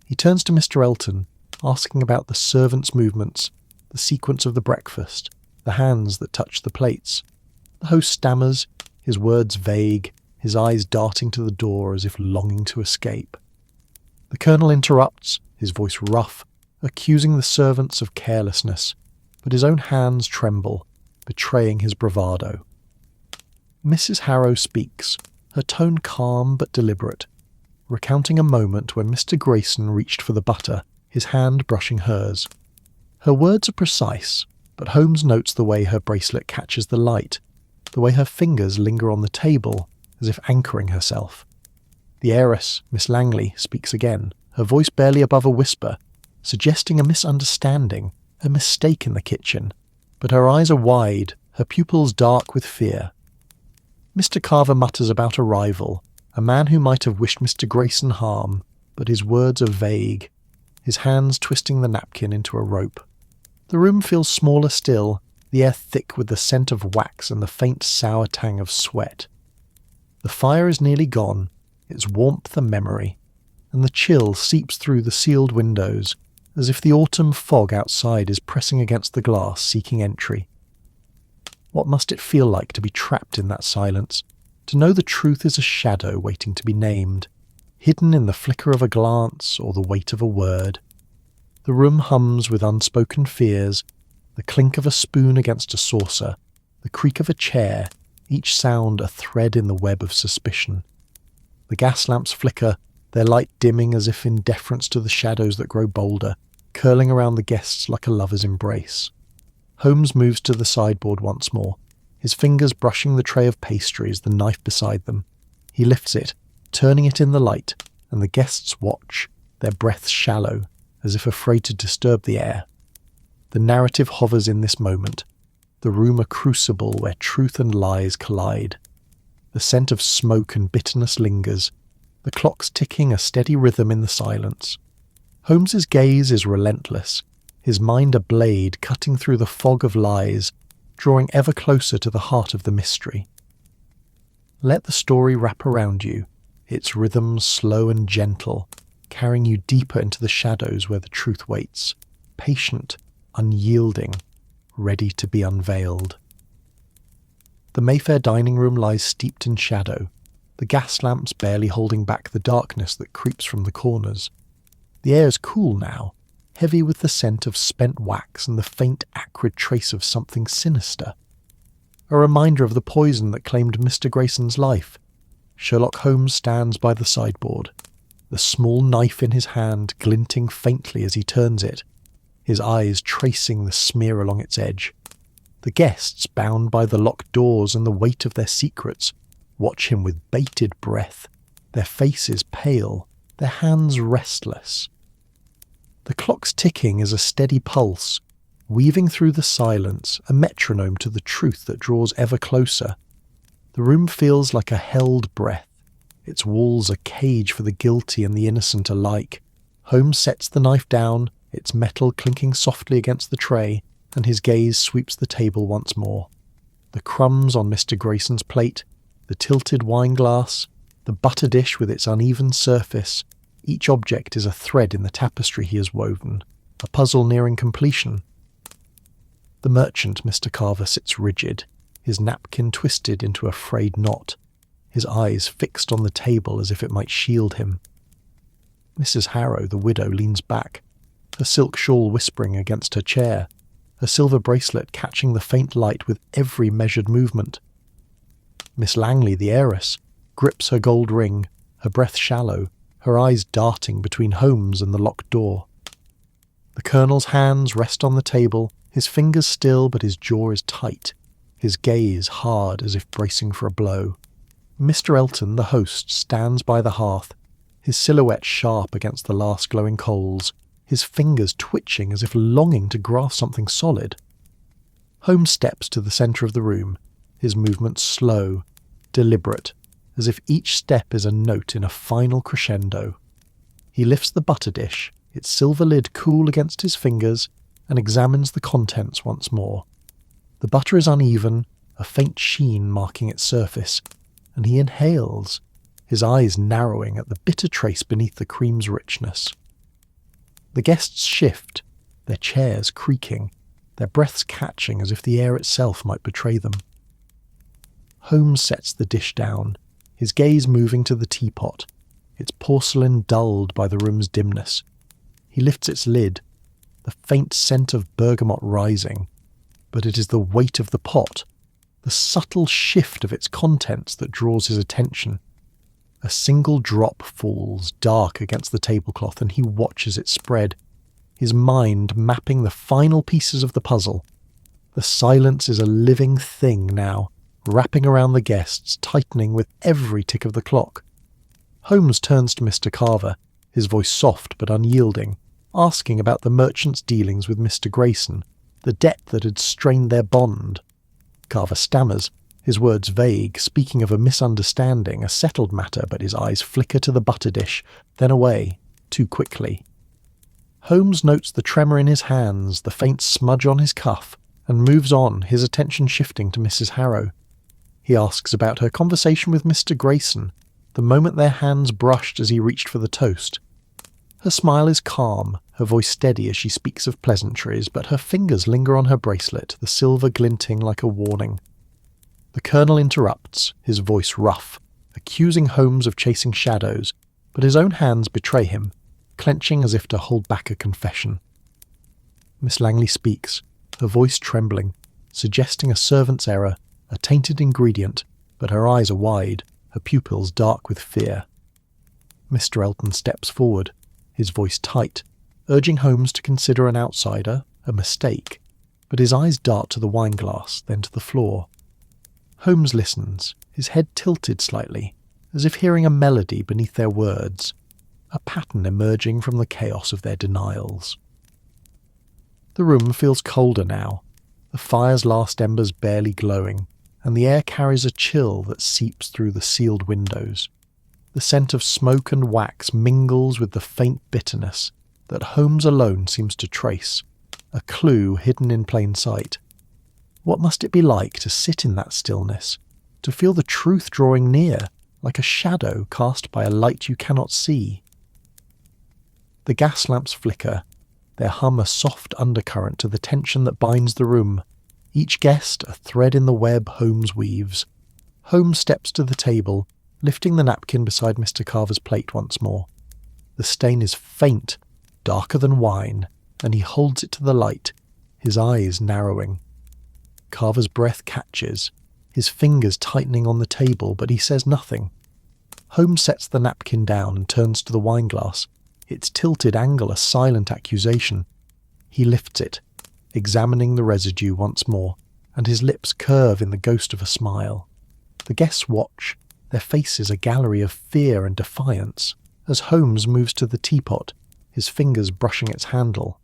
He turns to Mr. Elton, asking about the servants' movements, the sequence of the breakfast, the hands that touch the plates. The host stammers, his words vague, his eyes darting to the door as if longing to escape. The Colonel interrupts, his voice rough, accusing the servants of carelessness, but his own hands tremble, betraying his bravado. Mrs. Harrow speaks, her tone calm but deliberate, recounting a moment when Mr. Grayson reached for the butter, his hand brushing hers. Her words are precise, but Holmes notes the way her bracelet catches the light, the way her fingers linger on the table, as if anchoring herself. The heiress, Miss Langley, speaks again, her voice barely above a whisper, suggesting a misunderstanding, a mistake in the kitchen, but her eyes are wide, her pupils dark with fear. Mr. Carver mutters about a rival, a man who might have wished Mr. Grayson harm, but his words are vague, his hands twisting the napkin into a rope. The room feels smaller still, the air thick with the scent of wax and the faint sour tang of sweat. The fire is nearly gone, its warmth a memory, and the chill seeps through the sealed windows, as if the autumn fog outside is pressing against the glass seeking entry. What must it feel like to be trapped in that silence, to know the truth is a shadow waiting to be named, hidden in the flicker of a glance or the weight of a word? The room hums with unspoken fears, the clink of a spoon against a saucer, the creak of a chair, each sound a thread in the web of suspicion. The gas lamps flicker, their light dimming as if in deference to the shadows that grow bolder, curling around the guests like a lover's embrace. Holmes moves to the sideboard once more, his fingers brushing the tray of pastries, the knife beside them. He lifts it, turning it in the light, and the guests watch, their breaths shallow, as if afraid to disturb the air. The narrative hovers in this moment, the room a crucible where truth and lies collide. The scent of smoke and bitterness lingers, the clocks ticking a steady rhythm in the silence. Holmes's gaze is relentless, his mind a blade cutting through the fog of lies, drawing ever closer to the heart of the mystery. Let the story wrap around you, its rhythm slow and gentle, carrying you deeper into the shadows where the truth waits, patient, unyielding, ready to be unveiled. The Mayfair dining room lies steeped in shadow, the gas lamps barely holding back the darkness that creeps from the corners. The air is cool now, heavy with the scent of spent wax and the faint acrid trace of something sinister. A reminder of the poison that claimed Mr. Grayson's life. Sherlock Holmes stands by the sideboard, the small knife in his hand glinting faintly as he turns it, his eyes tracing the smear along its edge. The guests, bound by the locked doors and the weight of their secrets, watch him with bated breath, their faces pale, their hands restless. The clock's ticking is a steady pulse, weaving through the silence, a metronome to the truth that draws ever closer. The room feels like a held breath, its walls a cage for the guilty and the innocent alike. Holmes sets the knife down, its metal clinking softly against the tray, and his gaze sweeps the table once more. The crumbs on Mr. Grayson's plate, the tilted wine glass, the butter dish with its uneven surface, each object is a thread in the tapestry he has woven, a puzzle nearing completion. The merchant, Mr. Carver, sits rigid, his napkin twisted into a frayed knot, his eyes fixed on the table as if it might shield him. Mrs. Harrow, the widow, leans back, her silk shawl whispering against her chair, her silver bracelet catching the faint light with every measured movement. Miss Langley, the heiress, grips her gold ring, her breath shallow, her eyes darting between Holmes and the locked door. The Colonel's hands rest on the table, his fingers still but his jaw is tight, his gaze hard as if bracing for a blow. Mr. Elton, the host, stands by the hearth, his silhouette sharp against the last glowing coals, his fingers twitching as if longing to grasp something solid. Holmes steps to the centre of the room, his movements slow, deliberate, as if each step is a note in a final crescendo. He lifts the butter dish, its silver lid cool against his fingers, and examines the contents once more. The butter is uneven, a faint sheen marking its surface, and he inhales, his eyes narrowing at the bitter trace beneath the cream's richness. The guests shift, their chairs creaking, their breaths catching as if the air itself might betray them. Holmes sets the dish down, his gaze moving to the teapot, its porcelain dulled by the room's dimness. He lifts its lid, the faint scent of bergamot rising, but it is the weight of the pot, the subtle shift of its contents that draws his attention. A single drop falls dark against the tablecloth and he watches it spread, his mind mapping the final pieces of the puzzle. The silence is a living thing now, wrapping around the guests, tightening with every tick of the clock. Holmes turns to Mr. Carver, his voice soft but unyielding, asking about the merchant's dealings with Mr. Grayson, the debt that had strained their bond. Carver stammers, his words vague, speaking of a misunderstanding, a settled matter, but his eyes flicker to the butter dish, then away, too quickly. Holmes notes the tremor in his hands, the faint smudge on his cuff, and moves on, his attention shifting to Mrs. Harrow. He asks about her conversation with Mr. Grayson, the moment their hands brushed as he reached for the toast. Her smile is calm, her voice steady as she speaks of pleasantries, but her fingers linger on her bracelet, the silver glinting like a warning. The Colonel interrupts, his voice rough, accusing Holmes of chasing shadows, but his own hands betray him, clenching as if to hold back a confession. Miss Langley speaks, her voice trembling, suggesting a servant's error, a tainted ingredient, but her eyes are wide, her pupils dark with fear. Mr. Elton steps forward, his voice tight, urging Holmes to consider an outsider, a mistake, but his eyes dart to the wineglass, then to the floor. Holmes listens, his head tilted slightly, as if hearing a melody beneath their words, a pattern emerging from the chaos of their denials. The room feels colder now, the fire's last embers barely glowing, and the air carries a chill that seeps through the sealed windows. The scent of smoke and wax mingles with the faint bitterness that Holmes alone seems to trace, a clue hidden in plain sight. What must it be like to sit in that stillness, to feel the truth drawing near, like a shadow cast by a light you cannot see? The gas lamps flicker, their hum a soft undercurrent to the tension that binds the room, each guest a thread in the web Holmes weaves. Holmes steps to the table, lifting the napkin beside Mr. Carver's plate once more. The stain is faint, darker than wine, and he holds it to the light, his eyes narrowing. Carver's breath catches, his fingers tightening on the table, but he says nothing. Holmes sets the napkin down and turns to the wineglass, its tilted angle a silent accusation. He lifts it, examining the residue once more, and his lips curve in the ghost of a smile. The guests watch, their faces a gallery of fear and defiance, as Holmes moves to the teapot, his fingers brushing its handle.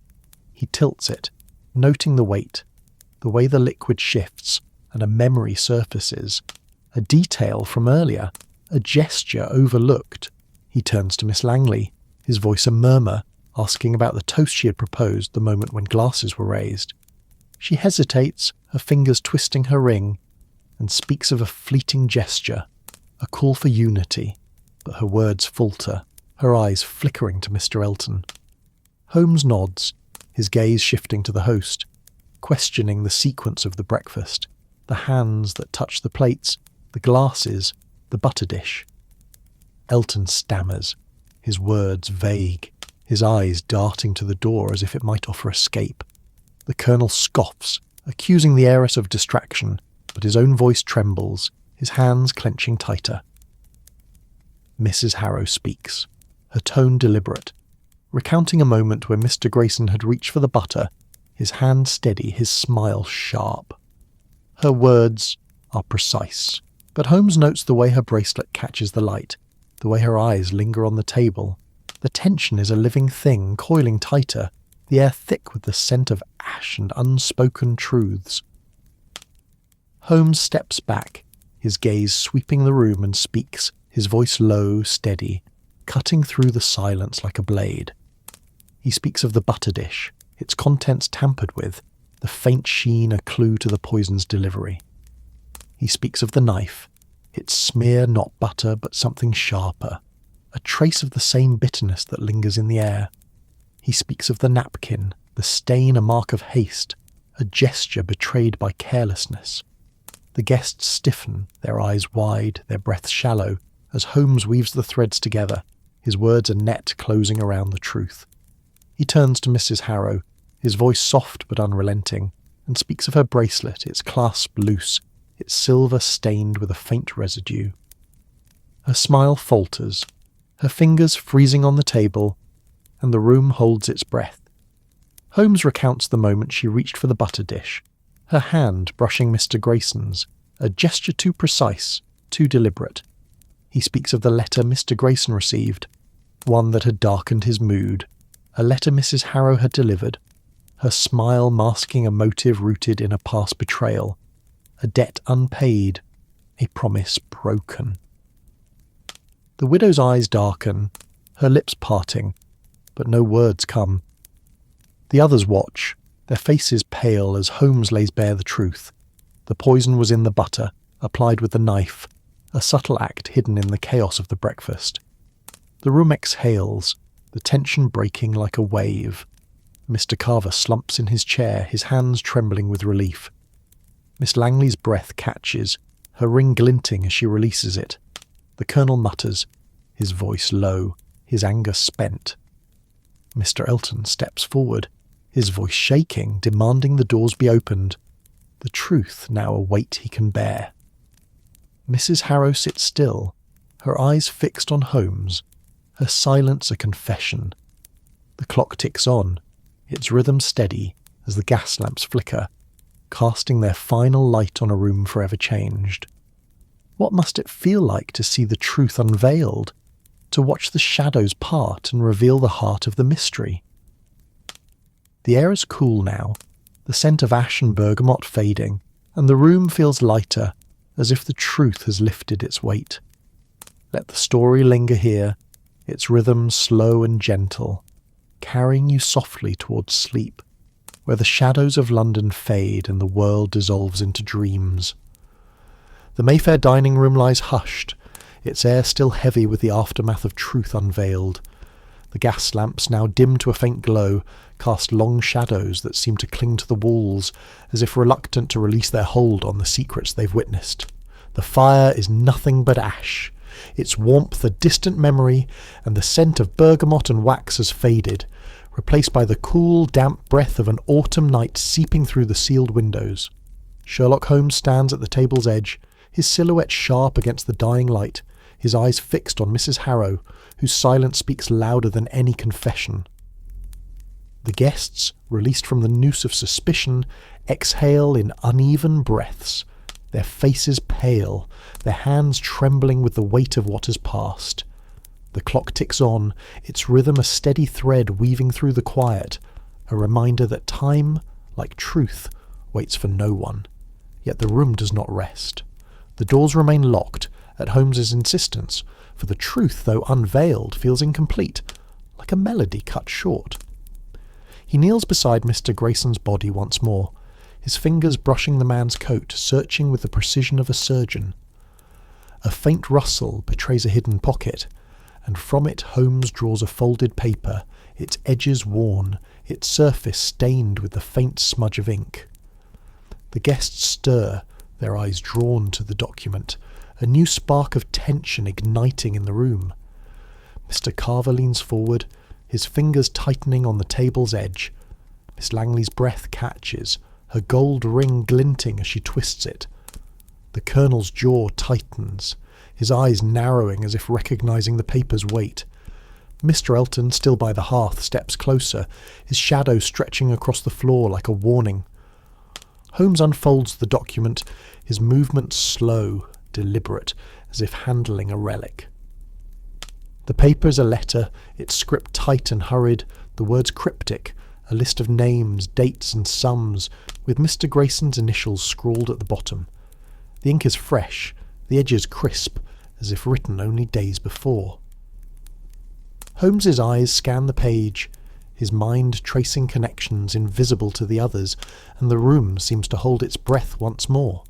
He tilts it, noting the weight, the way the liquid shifts, and a memory surfaces. A detail from earlier, a gesture overlooked. He turns to Miss Langley, his voice a murmur, asking about the toast she had proposed the moment when glasses were raised. She hesitates, her fingers twisting her ring, and speaks of a fleeting gesture, a call for unity, but her words falter, her eyes flickering to Mr. Elton. Holmes nods, his gaze shifting to the host, questioning the sequence of the breakfast, the hands that touch the plates, the glasses, the butter dish. Elton stammers, his words vague, his eyes darting to the door as if it might offer escape. The Colonel scoffs, accusing the heiress of distraction, but his own voice trembles, his hands clenching tighter. Mrs. Harrow speaks, her tone deliberate, recounting a moment where Mr. Grayson had reached for the butter, his hand steady, his smile sharp. Her words are precise, but Holmes notes the way her bracelet catches the light, the way her eyes linger on the table. The tension is a living thing, coiling tighter, the air thick with the scent of ash and unspoken truths. Holmes steps back, his gaze sweeping the room, and speaks, his voice low, steady, cutting through the silence like a blade. He speaks of the butter dish, its contents tampered with, the faint sheen a clue to the poison's delivery. He speaks of the knife, its smear not butter but something sharper, a trace of the same bitterness that lingers in the air. He speaks of the napkin, the stain a mark of haste, a gesture betrayed by carelessness. The guests stiffen, their eyes wide, their breaths shallow, as Holmes weaves the threads together, his words a net closing around the truth. He turns to Mrs. Harrow, his voice soft but unrelenting, and speaks of her bracelet, its clasp loose, its silver stained with a faint residue. Her smile falters, her fingers freezing on the table, and the room holds its breath. Holmes recounts the moment she reached for the butter dish, her hand brushing Mr. Grayson's, a gesture too precise, too deliberate. He speaks of the letter Mr. Grayson received, one that had darkened his mood, a letter Mrs. Harrow had delivered, her smile masking a motive rooted in a past betrayal, a debt unpaid, a promise broken. The widow's eyes darken, her lips parting, but no words come. The others watch, their faces pale as Holmes lays bare the truth. The poison was in the butter, applied with the knife, a subtle act hidden in the chaos of the breakfast. The room exhales, the tension breaking like a wave. Mr. Carver slumps in his chair, his hands trembling with relief. Miss Langley's breath catches, her ring glinting as she releases it. The Colonel mutters, his voice low, his anger spent. Mr. Elton steps forward, his voice shaking, demanding the doors be opened. The truth now a weight he can bear. Mrs. Harrow sits still, her eyes fixed on Holmes, her silence a confession. The clock ticks on, its rhythm steady as the gas lamps flicker, casting their final light on a room forever changed. What must it feel like to see the truth unveiled, to watch the shadows part and reveal the heart of the mystery? The air is cool now, the scent of ash and bergamot fading, and the room feels lighter, as if the truth has lifted its weight. Let the story linger here, its rhythm slow and gentle, carrying you softly towards sleep, where the shadows of London fade and the world dissolves into dreams. The Mayfair dining room lies hushed, its air still heavy with the aftermath of truth unveiled. The gas lamps, now dim to a faint glow, cast long shadows that seem to cling to the walls, as if reluctant to release their hold on the secrets they've witnessed. The fire is nothing but ash, its warmth a distant memory, and the scent of bergamot and wax has faded, replaced by the cool, damp breath of an autumn night seeping through the sealed windows. Sherlock Holmes stands at the table's edge, his silhouette sharp against the dying light, his eyes fixed on Mrs. Harrow, whose silence speaks louder than any confession. The guests, released from the noose of suspicion, exhale in uneven breaths, their faces pale, their hands trembling with the weight of what has passed. The clock ticks on, its rhythm a steady thread weaving through the quiet, a reminder that time, like truth, waits for no one. Yet the room does not rest. The doors remain locked, at Holmes's insistence, for the truth, though unveiled, feels incomplete, like a melody cut short. He kneels beside Mr. Grayson's body once more, his fingers brushing the man's coat, searching with the precision of a surgeon. A faint rustle betrays a hidden pocket, and from it Holmes draws a folded paper, its edges worn, its surface stained with the faint smudge of ink. The guests stir, their eyes drawn to the document, a new spark of tension igniting in the room. Mr. Carver leans forward, his fingers tightening on the table's edge. Miss Langley's breath catches, her gold ring glinting as she twists it. The Colonel's jaw tightens, his eyes narrowing as if recognising the paper's weight. Mr. Elton, still by the hearth, steps closer, his shadow stretching across the floor like a warning. Holmes unfolds the document, his movements slow, deliberate, as if handling a relic. The paper is a letter, its script tight and hurried, the words cryptic, a list of names, dates and sums, with Mr. Grayson's initials scrawled at the bottom. The ink is fresh, the edges crisp, as if written only days before. Holmes's eyes scan the page, his mind tracing connections invisible to the others, and the room seems to hold its breath once more.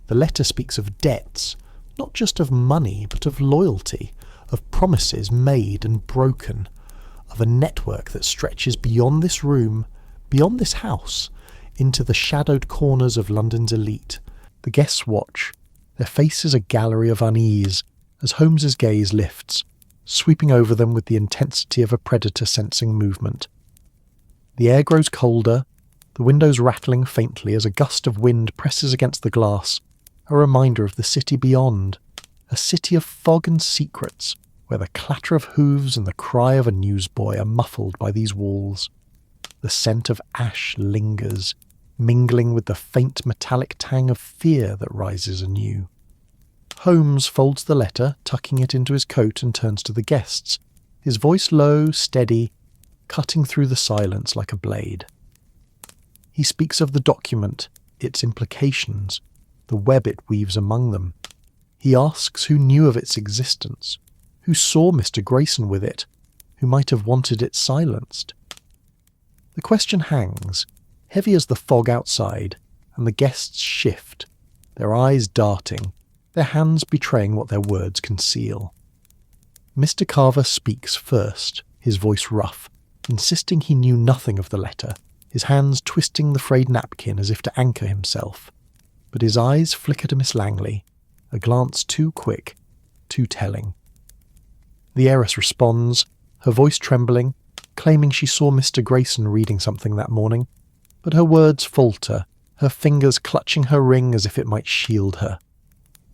The letter speaks of debts, not just of money, but of loyalty, of promises made and broken, of a network that stretches beyond this room, beyond this house, into the shadowed corners of London's elite. The guests watch, their faces a gallery of unease, as Holmes's gaze lifts, sweeping over them with the intensity of a predator sensing movement. The air grows colder, the windows rattling faintly as a gust of wind presses against the glass, a reminder of the city beyond, a city of fog and secrets, where the clatter of hooves and the cry of a newsboy are muffled by these walls. The scent of ash lingers, mingling with the faint metallic tang of fear that rises anew. Holmes folds the letter, tucking it into his coat, and turns to the guests, his voice low, steady, cutting through the silence like a blade. He speaks of the document, its implications, the web it weaves among them. He asks who knew of its existence, who saw Mr. Grayson with it, who might have wanted it silenced. The question hangs, heavy as the fog outside, and the guests shift, their eyes darting, their hands betraying what their words conceal. Mr. Carver speaks first, his voice rough, insisting he knew nothing of the letter, his hands twisting the frayed napkin as if to anchor himself. But his eyes flicker to Miss Langley, a glance too quick, too telling. The heiress responds, her voice trembling, claiming she saw Mr. Grayson reading something that morning, but her words falter, her fingers clutching her ring as if it might shield her.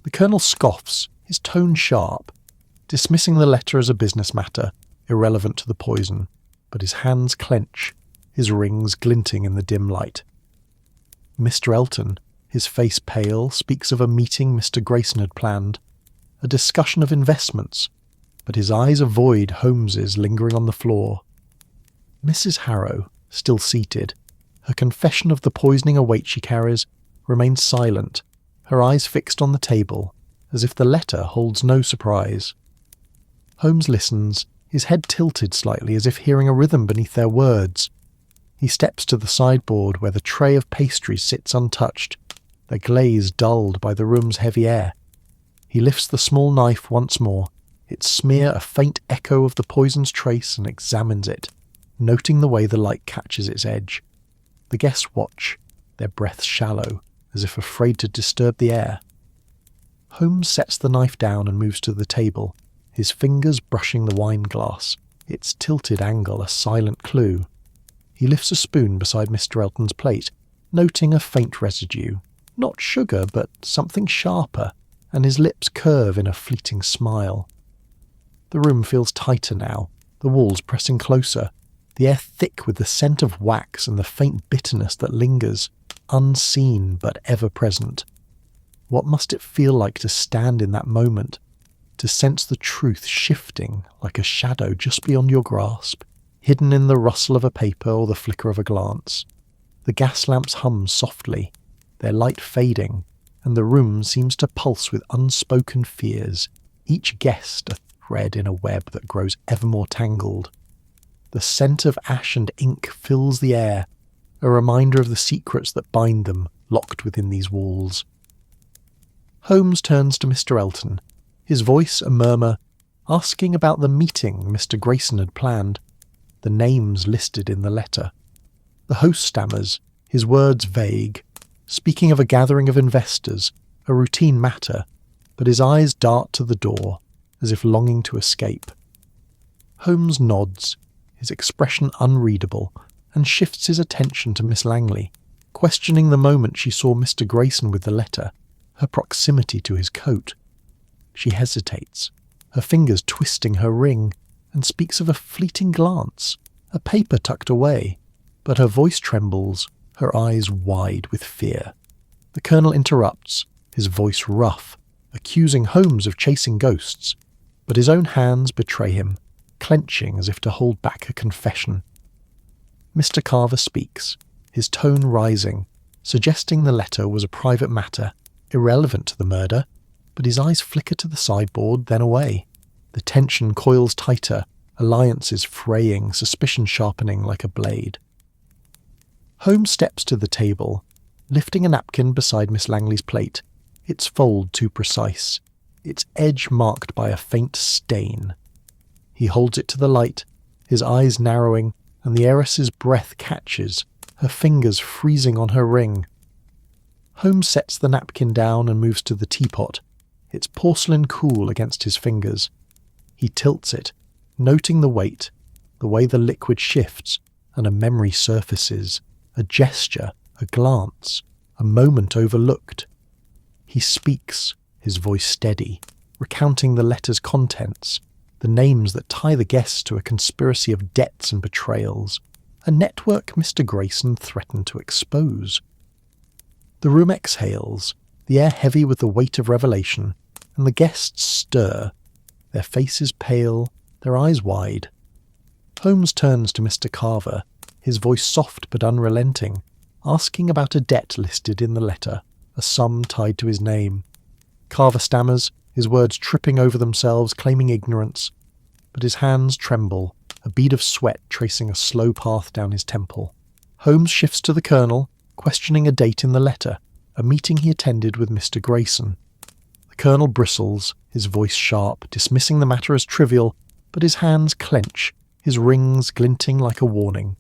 The Colonel scoffs, his tone sharp, dismissing the letter as a business matter, irrelevant to the poison, but his hands clench, his rings glinting in the dim light. Mr. Elton, his face pale, speaks of a meeting Mr. Grayson had planned, a discussion of investments, but his eyes avoid Holmes's lingering on the floor. Mrs. Harrow, still seated, her confession of the poisoning await she carries, remains silent, her eyes fixed on the table, as if the letter holds no surprise. Holmes listens, his head tilted slightly as if hearing a rhythm beneath their words. He steps to the sideboard where the tray of pastries sits untouched, their glaze dulled by the room's heavy air. He lifts the small knife once more, its smear a faint echo of the poison's trace, and examines it, noting the way the light catches its edge. The guests watch, their breaths shallow, as if afraid to disturb the air. Holmes sets the knife down and moves to the table, his fingers brushing the wine glass, its tilted angle a silent clue. He lifts a spoon beside Mr. Elton's plate, noting a faint residue, not sugar but something sharper, and his lips curve in a fleeting smile. The room feels tighter now, the walls pressing closer, the air thick with the scent of wax and the faint bitterness that lingers, unseen but ever present. What must it feel like to stand in that moment, to sense the truth shifting like a shadow just beyond your grasp, hidden in the rustle of a paper or the flicker of a glance? The gas lamps hum softly, their light fading, and the room seems to pulse with unspoken fears, each guest a thread in a web that grows ever more tangled. The scent of ash and ink fills the air, a reminder of the secrets that bind them, locked within these walls. Holmes turns to Mr. Elton, his voice a murmur, asking about the meeting Mr. Grayson had planned, the names listed in the letter. The host stammers, his words vague, speaking of a gathering of investors, a routine matter, but his eyes dart to the door, as if longing to escape. Holmes nods, his expression unreadable, and shifts his attention to Miss Langley, questioning the moment she saw Mr. Grayson with the letter, her proximity to his coat. She hesitates, her fingers twisting her ring, and speaks of a fleeting glance, a paper tucked away, but her voice trembles, her eyes wide with fear. The Colonel interrupts, his voice rough, accusing Holmes of chasing ghosts, but his own hands betray him, clenching as if to hold back a confession. Mr. Carver speaks, his tone rising, suggesting the letter was a private matter, irrelevant to the murder, but his eyes flicker to the sideboard, then away. The tension coils tighter, alliances fraying, suspicion sharpening like a blade. Holmes steps to the table, lifting a napkin beside Miss Langley's plate, its fold too precise, its edge marked by a faint stain. He holds it to the light, his eyes narrowing, and the heiress's breath catches, her fingers freezing on her ring. Holmes sets the napkin down and moves to the teapot, its porcelain cool against his fingers. He tilts it, noting the weight, the way the liquid shifts, and a memory surfaces, a gesture, a glance, a moment overlooked. He speaks, his voice steady, recounting the letter's contents, the names that tie the guests to a conspiracy of debts and betrayals, a network Mr. Grayson threatened to expose. The room exhales, the air heavy with the weight of revelation, and the guests stir, their faces pale, their eyes wide. Holmes turns to Mr. Carver, his voice soft but unrelenting, asking about a debt listed in the letter, a sum tied to his name. Carver stammers, his words tripping over themselves, claiming ignorance, but his hands tremble, a bead of sweat tracing a slow path down his temple. Holmes shifts to the Colonel, questioning a date in the letter, a meeting he attended with Mr. Grayson. The Colonel bristles, his voice sharp, dismissing the matter as trivial, but his hands clench, his rings glinting like a warning.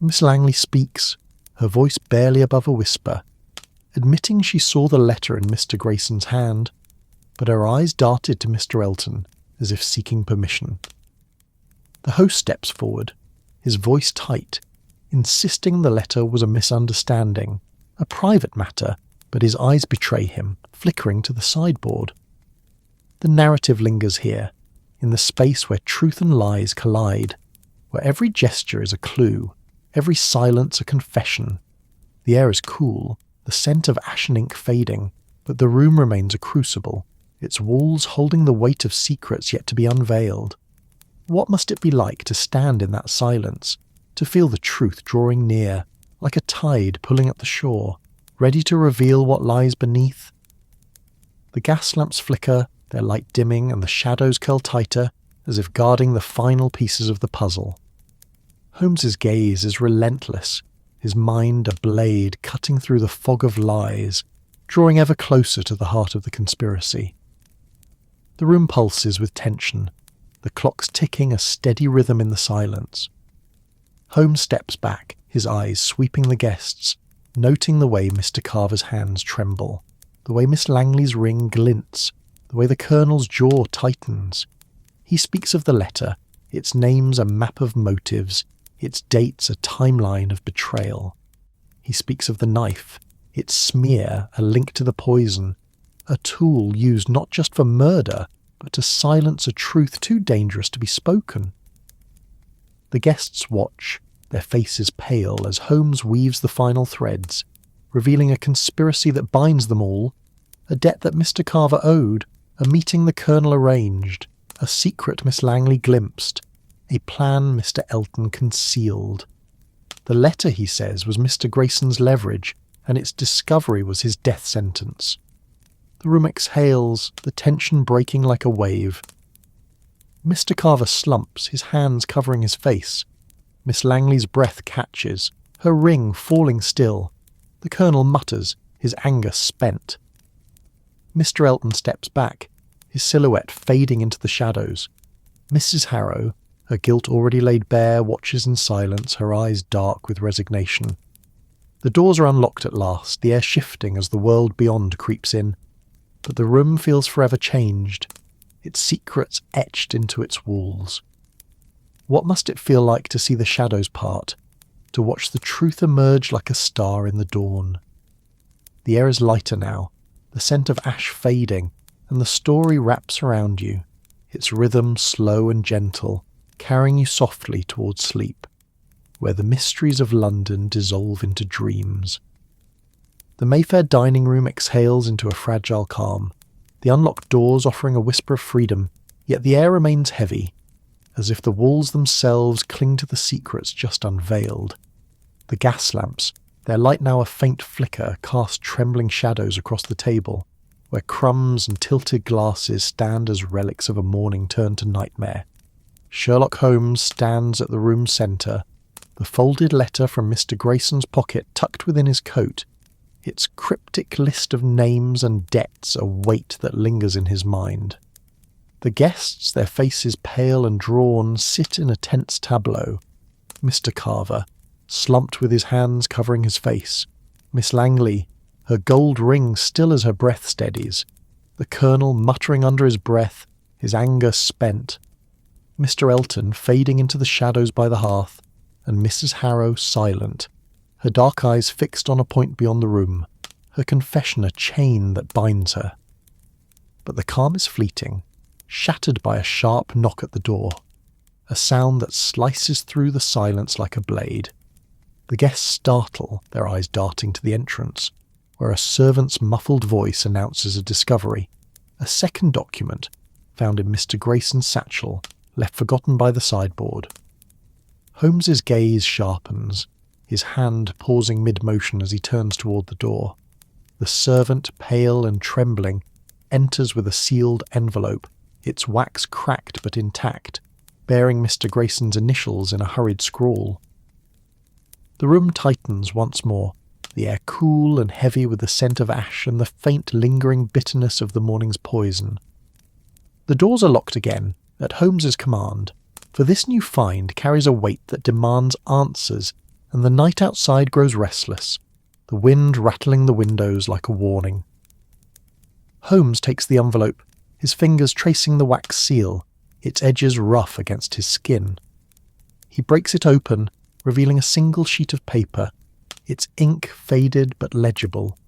Miss Langley speaks, her voice barely above a whisper, admitting she saw the letter in Mr. Grayson's hand, but her eyes darted to Mr. Elton, as if seeking permission. The host steps forward, his voice tight, insisting the letter was a misunderstanding, a private matter, but his eyes betray him, flickering to the sideboard. The narrative lingers here, in the space where truth and lies collide, where every gesture is a clue, every silence a confession. The air is cool, the scent of ashen ink fading, but the room remains a crucible, its walls holding the weight of secrets yet to be unveiled. What must it be like to stand in that silence, to feel the truth drawing near, like a tide pulling up the shore, ready to reveal what lies beneath? The gas lamps flicker, their light dimming, and the shadows curl tighter, as if guarding the final pieces of the puzzle. Holmes's gaze is relentless, his mind a blade cutting through the fog of lies, drawing ever closer to the heart of the conspiracy. The room pulses with tension, the clocks ticking a steady rhythm in the silence. Holmes steps back, his eyes sweeping the guests, noting the way Mr. Carver's hands tremble, the way Miss Langley's ring glints, the way the Colonel's jaw tightens. He speaks of the letter, its name's a map of motives, its dates a timeline of betrayal. He speaks of the knife, its smear a link to the poison, a tool used not just for murder, but to silence a truth too dangerous to be spoken. The guests watch, their faces pale as Holmes weaves the final threads, revealing a conspiracy that binds them all, a debt that Mr. Carver owed, a meeting the Colonel arranged, a secret Miss Langley glimpsed, a plan Mr. Elton concealed. The letter, he says, was Mr. Grayson's leverage, and its discovery was his death sentence. The room exhales, the tension breaking like a wave. Mr. Carver slumps, his hands covering his face. Miss Langley's breath catches, her ring falling still. The Colonel mutters, his anger spent. Mr. Elton steps back, his silhouette fading into the shadows. Mrs. Harrow, her guilt already laid bare, watches in silence, her eyes dark with resignation. The doors are unlocked at last, the air shifting as the world beyond creeps in. But the room feels forever changed, its secrets etched into its walls. What must it feel like to see the shadows part, to watch the truth emerge like a star in the dawn? The air is lighter now, the scent of ash fading, and the story wraps around you, its rhythm slow and gentle, carrying you softly towards sleep, where the mysteries of London dissolve into dreams. The Mayfair dining room exhales into a fragile calm, the unlocked doors offering a whisper of freedom, yet the air remains heavy, as if the walls themselves cling to the secrets just unveiled. The gas lamps, their light now a faint flicker, cast trembling shadows across the table, where crumbs and tilted glasses stand as relics of a morning turned to nightmare. Sherlock Holmes stands at the room's centre, the folded letter from Mr. Grayson's pocket tucked within his coat, its cryptic list of names and debts a weight that lingers in his mind. The guests, their faces pale and drawn, sit in a tense tableau. Mr. Carver, slumped with his hands covering his face. Miss Langley, her gold ring still as her breath steadies. The Colonel muttering under his breath, his anger spent. Mr. Elton fading into the shadows by the hearth, and Mrs. Harrow silent, her dark eyes fixed on a point beyond the room, her confession a chain that binds her. But the calm is fleeting, shattered by a sharp knock at the door, a sound that slices through the silence like a blade. The guests startle, their eyes darting to the entrance, where a servant's muffled voice announces a discovery, a second document found in Mr. Grayson's satchel, left forgotten by the sideboard. Holmes's gaze sharpens, his hand pausing mid-motion as he turns toward the door. The servant, pale and trembling, enters with a sealed envelope, its wax cracked but intact, bearing Mr. Grayson's initials in a hurried scrawl. The room tightens once more, the air cool and heavy with the scent of ash and the faint lingering bitterness of the morning's poison. The doors are locked again, at Holmes's command, for this new find carries a weight that demands answers, and the night outside grows restless, the wind rattling the windows like a warning. Holmes takes the envelope, his fingers tracing the wax seal, its edges rough against his skin. He breaks it open, revealing a single sheet of paper, its ink faded but legible,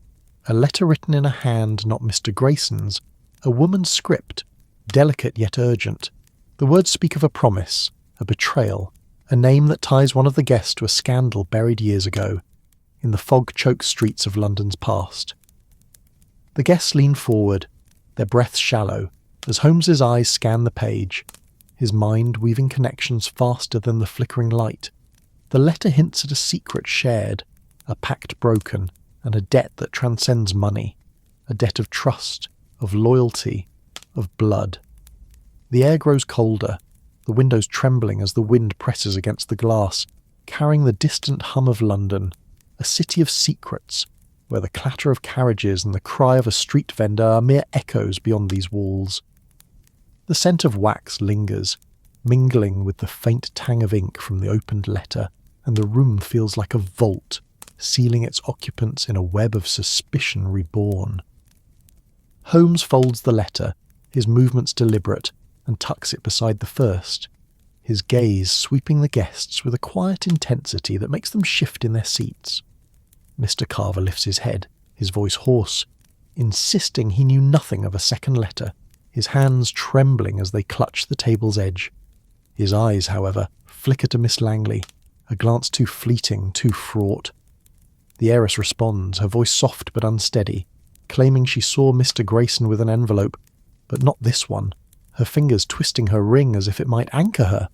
a letter written in a hand not Mr. Grayson's, a woman's script, delicate yet urgent. The words speak of a promise, a betrayal, a name that ties one of the guests to a scandal buried years ago, in the fog-choked streets of London's past. The guests lean forward, their breaths shallow, as Holmes's eyes scan the page, his mind weaving connections faster than the flickering light. The letter hints at a secret shared, a pact broken, and a debt that transcends money, a debt of trust, of loyalty, of blood. The air grows colder, the windows trembling as the wind presses against the glass, carrying the distant hum of London, a city of secrets, where the clatter of carriages and the cry of a street vendor are mere echoes beyond these walls. The scent of wax lingers, mingling with the faint tang of ink from the opened letter, and the room feels like a vault, sealing its occupants in a web of suspicion reborn. Holmes folds the letter, his movements deliberate, and tucks it beside the first, his gaze sweeping the guests with a quiet intensity that makes them shift in their seats. Mr. Carver lifts his head, his voice hoarse, insisting he knew nothing of a second letter, his hands trembling as they clutch the table's edge. His eyes, however, flicker to Miss Langley, a glance too fleeting, too fraught. The heiress responds, her voice soft but unsteady, claiming she saw Mr. Grayson with an envelope, but not this one, her fingers twisting her ring as if it might anchor her.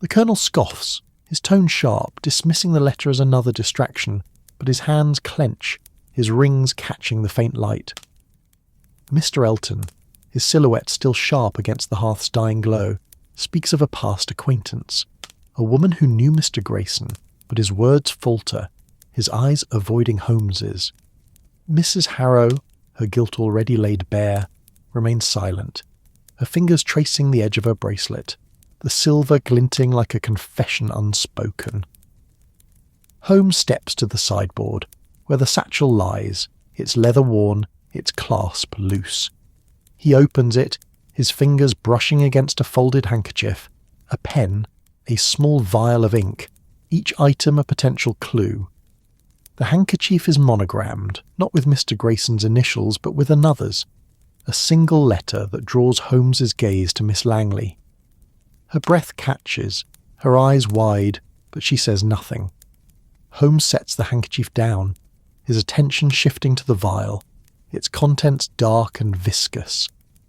The Colonel scoffs, his tone sharp, dismissing the letter as another distraction, but his hands clench, his rings catching the faint light. Mr. Elton, his silhouette still sharp against the hearth's dying glow, speaks of a past acquaintance, a woman who knew Mr. Grayson, but his words falter, his eyes avoiding Holmes's. Mrs. Harrow, her guilt already laid bare, remains silent, her fingers tracing the edge of her bracelet, the silver glinting like a confession unspoken. Holmes steps to the sideboard, where the satchel lies, its leather worn, its clasp loose. He opens it, his fingers brushing against a folded handkerchief, a pen, a small vial of ink, each item a potential clue. The handkerchief is monogrammed, not with Mr. Grayson's initials but with another's, a single letter that draws Holmes's gaze to Miss Langley. Her breath catches, her eyes wide, but she says nothing. Holmes sets the handkerchief down, his attention shifting to the vial, its contents dark and viscous,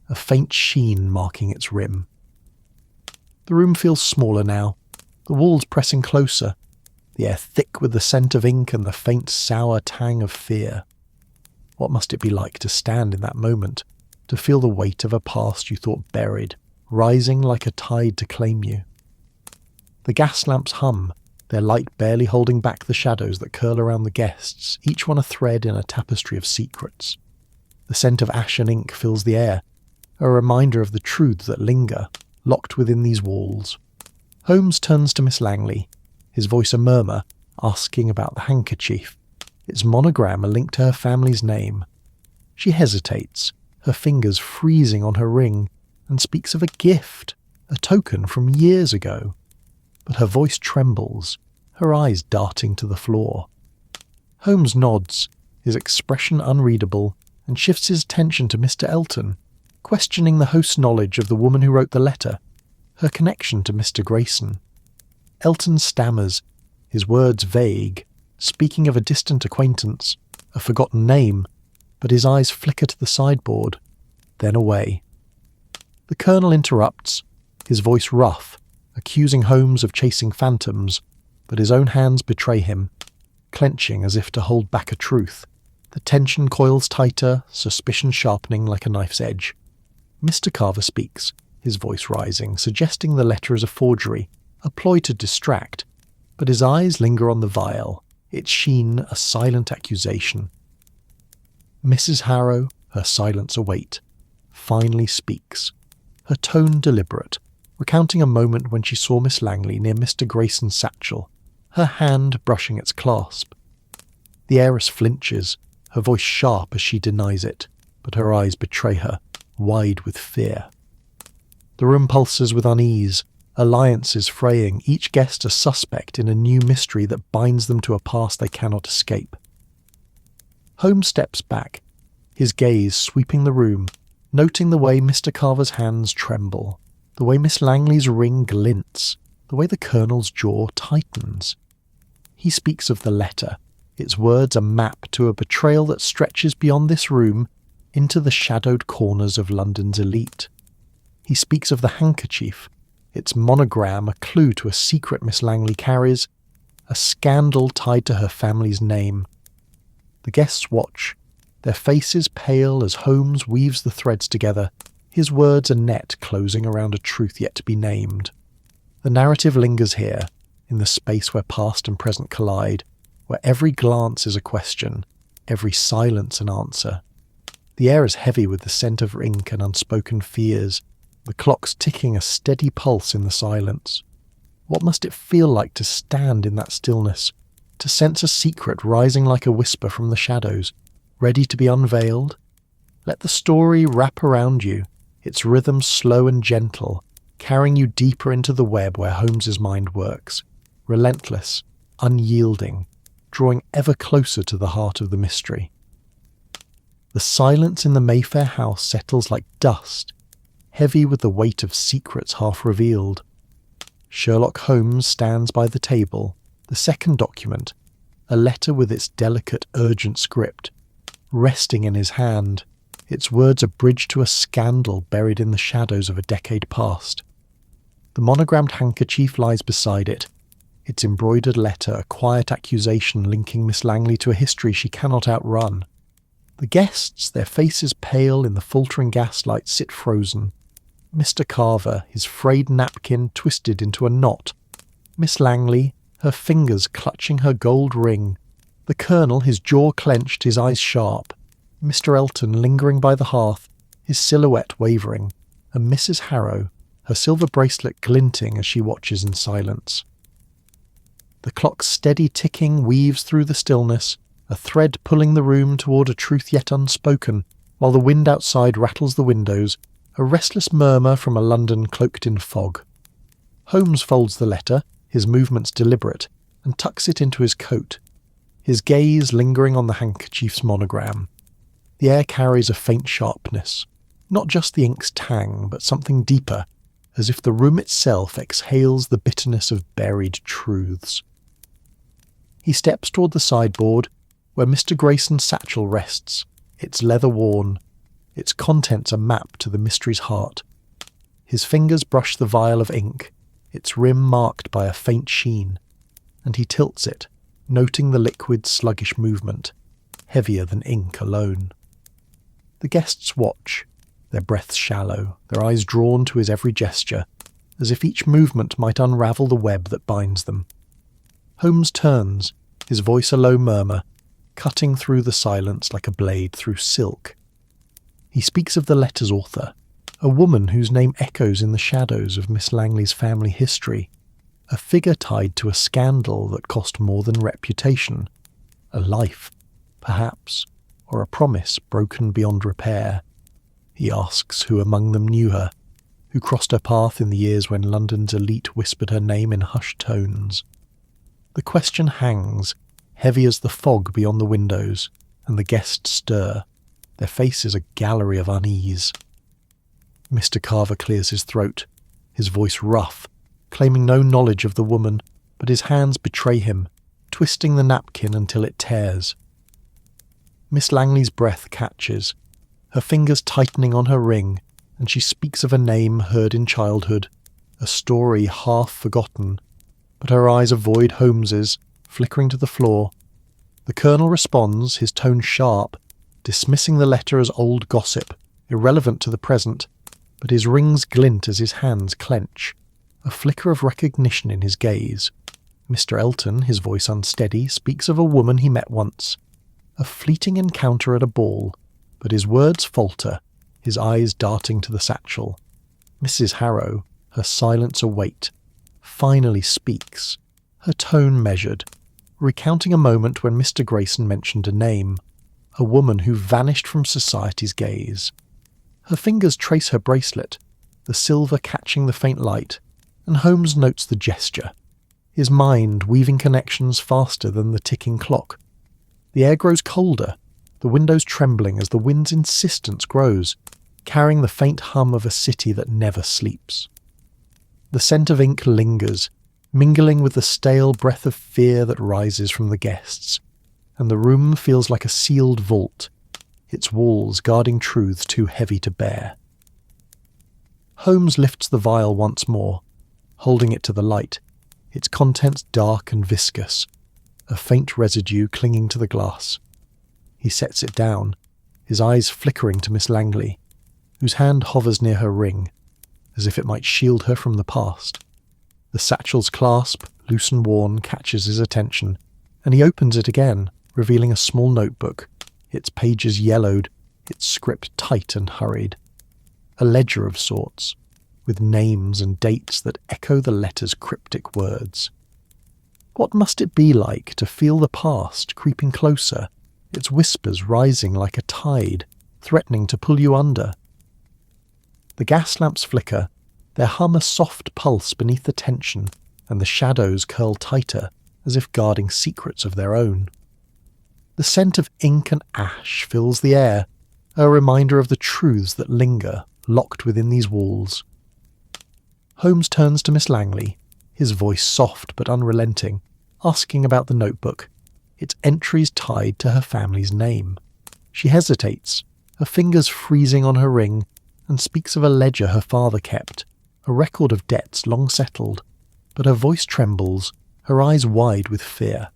a faint sheen marking its rim. The room feels smaller now, the walls pressing closer, the air thick with the scent of ink and the faint sour tang of fear. What must it be like to stand in that moment, to feel the weight of a past you thought buried, rising like a tide to claim you? The gas lamps hum, their light barely holding back the shadows that curl around the guests, each one a thread in a tapestry of secrets. The scent of ash and ink fills the air, a reminder of the truths that linger, locked within these walls. Holmes turns to Miss Langley, his voice a murmur, asking about the handkerchief, its monogram a link to her family's name. She hesitates, her fingers freezing on her ring, and speaks of a gift, a token from years ago. But her voice trembles, her eyes darting to the floor. Holmes nods, his expression unreadable, and shifts his attention to Mr. Elton, questioning the host's knowledge of the woman who wrote the letter, her connection to Mr. Grayson. Elton stammers, his words vague, speaking of a distant acquaintance, a forgotten name, but his eyes flicker to the sideboard, then away. The Colonel interrupts, his voice rough, accusing Holmes of chasing phantoms, but his own hands betray him, clenching as if to hold back a truth. The tension coils tighter, suspicion sharpening like a knife's edge. Mr. Carver speaks, his voice rising, suggesting the letter is a forgery, a ploy to distract, but his eyes linger on the vial, its sheen a silent accusation. Mrs. Harrow, her silence a weight, finally speaks, her tone deliberate, recounting a moment when she saw Miss Langley near Mr. Grayson's satchel, her hand brushing its clasp. The heiress flinches, her voice sharp as she denies it, but her eyes betray her, wide with fear. The room pulses with unease, alliances fraying, each guest a suspect in a new mystery that binds them to a past they cannot escape. Holmes steps back, his gaze sweeping the room, noting the way Mr. Carver's hands tremble, the way Miss Langley's ring glints, the way the Colonel's jaw tightens. He speaks of the letter, its words a map to a betrayal that stretches beyond this room into the shadowed corners of London's elite. He speaks of the handkerchief, its monogram a clue to a secret Miss Langley carries, a scandal tied to her family's name. The guests watch, their faces pale as Holmes weaves the threads together, his words a net closing around a truth yet to be named. The narrative lingers here, in the space where past and present collide, where every glance is a question, every silence an answer. The air is heavy with the scent of ink and unspoken fears, the clocks ticking a steady pulse in the silence. What must it feel like to stand in that stillness, to sense a secret rising like a whisper from the shadows, ready to be unveiled? Let the story wrap around you, its rhythm slow and gentle, carrying you deeper into the web where Holmes's mind works, relentless, unyielding, drawing ever closer to the heart of the mystery. The silence in the Mayfair house settles like dust, heavy with the weight of secrets half revealed. Sherlock Holmes stands by the table, the second document, a letter with its delicate, urgent script, resting in his hand, its words a bridge to a scandal buried in the shadows of a decade past. The monogrammed handkerchief lies beside it, its embroidered letter a quiet accusation linking Miss Langley to a history she cannot outrun. The guests, their faces pale in the faltering gaslight, sit frozen. Mr. Carver, his frayed napkin twisted into a knot. Miss Langley, her fingers clutching her gold ring. The Colonel, his jaw clenched, his eyes sharp. Mr. Elton lingering by the hearth, his silhouette wavering. And Mrs. Harrow, her silver bracelet glinting as she watches in silence. The clock's steady ticking weaves through the stillness, a thread pulling the room toward a truth yet unspoken, while the wind outside rattles the windows, a restless murmur from a London cloaked in fog. Holmes folds the letter, his movements deliberate, and tucks it into his coat. his gaze lingering on the handkerchief's monogram. The air carries a faint sharpness, not just the ink's tang, but something deeper, as if the room itself exhales the bitterness of buried truths. He steps toward the sideboard, where Mr. Grayson's satchel rests, its leather worn, its contents a map to the mystery's heart. His fingers brush the vial of ink, its rim marked by a faint sheen, and he tilts it, noting the liquid's sluggish movement, heavier than ink alone. The guests watch, their breaths shallow, their eyes drawn to his every gesture, as if each movement might unravel the web that binds them. Holmes turns, his voice a low murmur, cutting through the silence like a blade through silk. He speaks of the letter's author, a woman whose name echoes in the shadows of Miss Langley's family history, a figure tied to a scandal that cost more than reputation, a life, perhaps, or a promise broken beyond repair. He asks who among them knew her, who crossed her path in the years when London's elite whispered her name in hushed tones. The question hangs, heavy as the fog beyond the windows, and the guests stir, their faces a gallery of unease. Mr. Carver clears his throat, his voice rough, claiming no knowledge of the woman, but his hands betray him, twisting the napkin until it tears. Miss Langley's breath catches, her fingers tightening on her ring, and she speaks of a name heard in childhood, a story half forgotten, but her eyes avoid Holmes's, flickering to the floor. The Colonel responds, his tone sharp, dismissing the letter as old gossip, irrelevant to the present, but his rings glint as his hands clench, a flicker of recognition in his gaze. Mr. Elton, his voice unsteady, speaks of a woman he met once, a fleeting encounter at a ball, but his words falter, his eyes darting to the satchel. Mrs. Harrow, her silence a weight, finally speaks, her tone measured, recounting a moment when Mr. Grayson mentioned a name, a woman who vanished from society's gaze. Her fingers trace her bracelet, the silver catching the faint light, and Holmes notes the gesture, his mind weaving connections faster than the ticking clock. The air grows colder, the windows trembling as the wind's insistence grows, carrying the faint hum of a city that never sleeps. The scent of ink lingers, mingling with the stale breath of fear that rises from the guests, and the room feels like a sealed vault, its walls guarding truths too heavy to bear. Holmes lifts the vial once more, holding it to the light, its contents dark and viscous, a faint residue clinging to the glass. He sets it down, his eyes flickering to Miss Langley, whose hand hovers near her ring, as if it might shield her from the past. The satchel's clasp, loose and worn, catches his attention, and he opens it again, revealing a small notebook, its pages yellowed, its script tight and hurried. A ledger of sorts, with names and dates that echo the letter's cryptic words. What must it be like to feel the past creeping closer, its whispers rising like a tide, threatening to pull you under? The gas lamps flicker, their hum a soft pulse beneath the tension, and the shadows curl tighter, as if guarding secrets of their own. The scent of ink and ash fills the air, a reminder of the truths that linger, locked within these walls. Holmes turns to Miss Langley, his voice soft but unrelenting, asking about the notebook, its entries tied to her family's name. She hesitates, her fingers freezing on her ring, and speaks of a ledger her father kept, a record of debts long settled, but her voice trembles, her eyes wide with fear.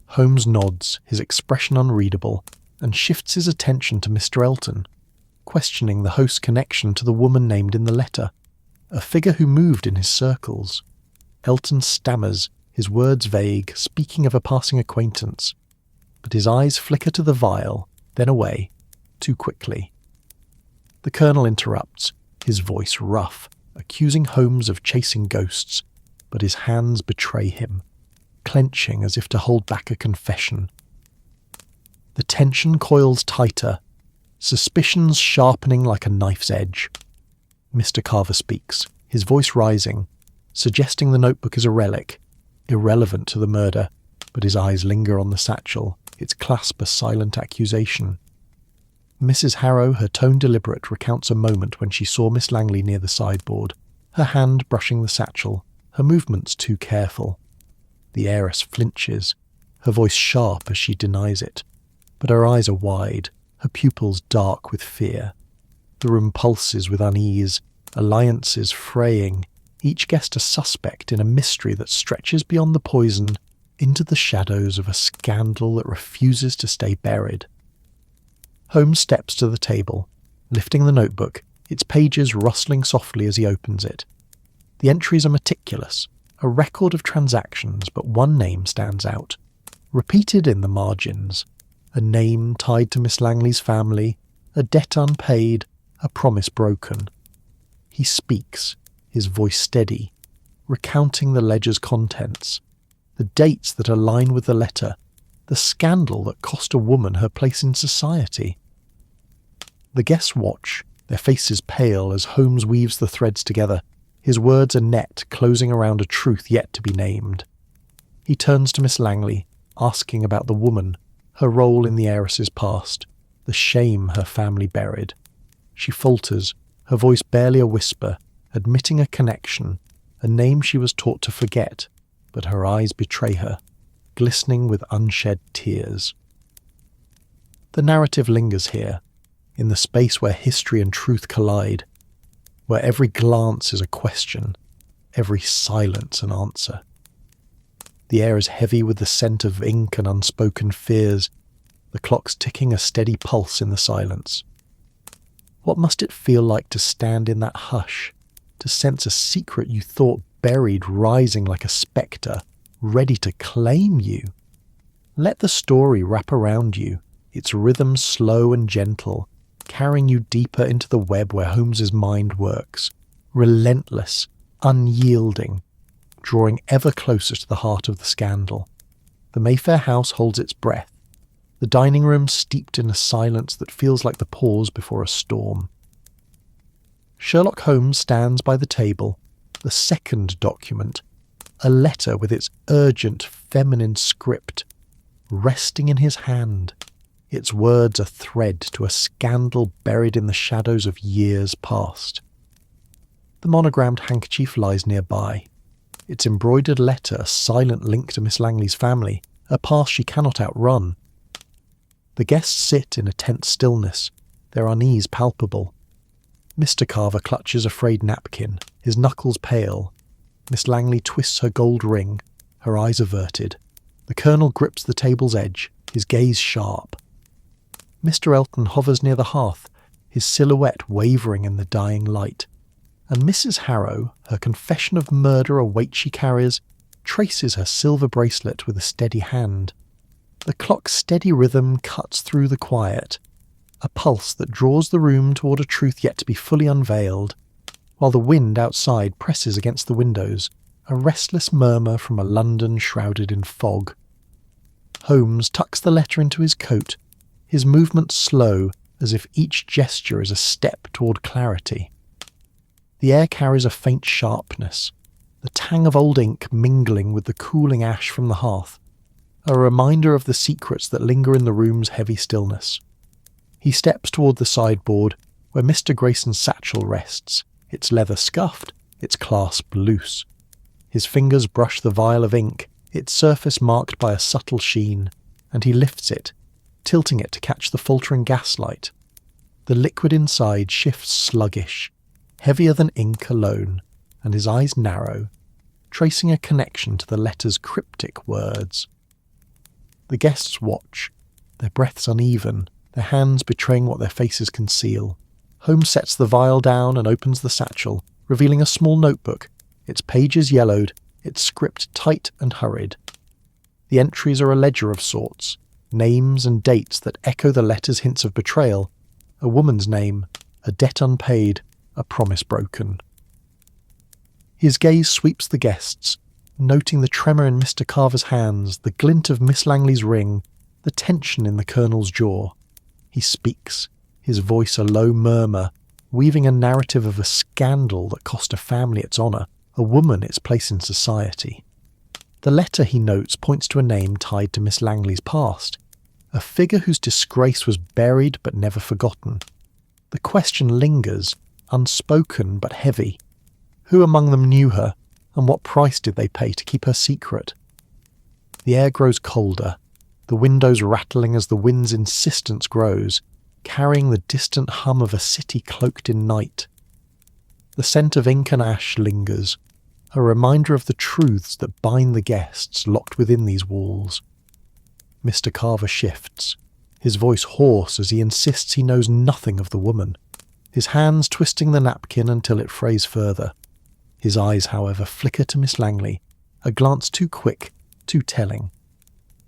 Holmes nods, his expression unreadable, and shifts his attention to Mr. Elton, questioning the host's connection to the woman named in the letter, a figure who moved in his circles. Elton stammers, his words vague, speaking of a passing acquaintance, but his eyes flicker to the vial, then away, too quickly. The Colonel interrupts, his voice rough, accusing Holmes of chasing ghosts, but his hands betray him, clenching as if to hold back a confession. The tension coils tighter, suspicions sharpening like a knife's edge. Mr. Carver speaks, his voice rising, suggesting the notebook is a relic, irrelevant to the murder, but his eyes linger on the satchel, its clasp a silent accusation. Mrs. Harrow, her tone deliberate, recounts a moment when she saw Miss Langley near the sideboard, her hand brushing the satchel, her movements too careful. The heiress flinches, her voice sharp as she denies it, but her eyes are wide, her pupils dark with fear. The room pulses with unease, alliances fraying, each guest a suspect in a mystery that stretches beyond the poison into the shadows of a scandal that refuses to stay buried. Holmes steps to the table, lifting the notebook, its pages rustling softly as he opens it. The entries are meticulous, a record of transactions, but one name stands out, repeated in the margins, a name tied to Miss Langley's family, a debt unpaid, a promise broken. He speaks, his voice steady, recounting the ledger's contents, the dates that align with the letter, the scandal that cost a woman her place in society. The guests watch, their faces pale as Holmes weaves the threads together, his words a net closing around a truth yet to be named. He turns to Miss Langley, asking about the woman, her role in the heiress's past, the shame her family buried. She falters, her voice barely a whisper, admitting a connection, a name she was taught to forget, but her eyes betray her, glistening with unshed tears. The narrative lingers here, in the space where history and truth collide, where every glance is a question, every silence an answer. The air is heavy with the scent of ink and unspoken fears, the clock's ticking a steady pulse in the silence. What must it feel like to stand in that hush, to sense a secret you thought buried rising like a spectre, ready to claim you? Let the story wrap around you, its rhythm slow and gentle, carrying you deeper into the web where Holmes's mind works, relentless, unyielding, drawing ever closer to the heart of the scandal. The Mayfair house holds its breath, the dining room steeped in a silence that feels like the pause before a storm. Sherlock Holmes stands by the table, the second document, a letter with its urgent feminine script, resting in his hand, its words a thread to a scandal buried in the shadows of years past. The monogrammed handkerchief lies nearby, its embroidered letter a silent link to Miss Langley's family, a past she cannot outrun. The guests sit in a tense stillness, their unease palpable. Mr. Carver clutches a frayed napkin, his knuckles pale. Miss Langley twists her gold ring, her eyes averted. The Colonel grips the table's edge, his gaze sharp. Mr. Elton hovers near the hearth, his silhouette wavering in the dying light. And Mrs. Harrow, her confession of murder a weight she carries, traces her silver bracelet with a steady hand. The clock's steady rhythm cuts through the quiet, a pulse that draws the room toward a truth yet to be fully unveiled, while the wind outside presses against the windows, a restless murmur from a London shrouded in fog. Holmes tucks the letter into his coat, his movements slow, as if each gesture is a step toward clarity. The air carries a faint sharpness, the tang of old ink mingling with the cooling ash from the hearth, a reminder of the secrets that linger in the room's heavy stillness. He steps toward the sideboard, where Mr. Grayson's satchel rests, its leather scuffed, its clasp loose. His fingers brush the vial of ink, its surface marked by a subtle sheen, and he lifts it, tilting it to catch the faltering gaslight. The liquid inside shifts sluggish, heavier than ink alone, and his eyes narrow, tracing a connection to the letter's cryptic words. The guests watch, their breaths uneven, their hands betraying what their faces conceal. Holmes sets the vial down and opens the satchel, revealing a small notebook, its pages yellowed, its script tight and hurried. The entries are a ledger of sorts, names and dates that echo the letter's hints of betrayal, a woman's name, a debt unpaid, a promise broken. His gaze sweeps the guests, noting the tremor in Mr. Carver's hands, the glint of Miss Langley's ring, the tension in the Colonel's jaw. He speaks, his voice a low murmur, weaving a narrative of a scandal that cost a family its honour, a woman its place in society. The letter, he notes, points to a name tied to Miss Langley's past, a figure whose disgrace was buried but never forgotten. The question lingers, unspoken but heavy. Who among them knew her, and what price did they pay to keep her secret? The air grows colder, the windows rattling as the wind's insistence grows, carrying the distant hum of a city cloaked in night. The scent of ink and ash lingers, a reminder of the truths that bind the guests locked within these walls. Mr. Carver shifts, his voice hoarse as he insists he knows nothing of the woman, his hands twisting the napkin until it frays further. His eyes, however, flicker to Miss Langley, a glance too quick, too telling.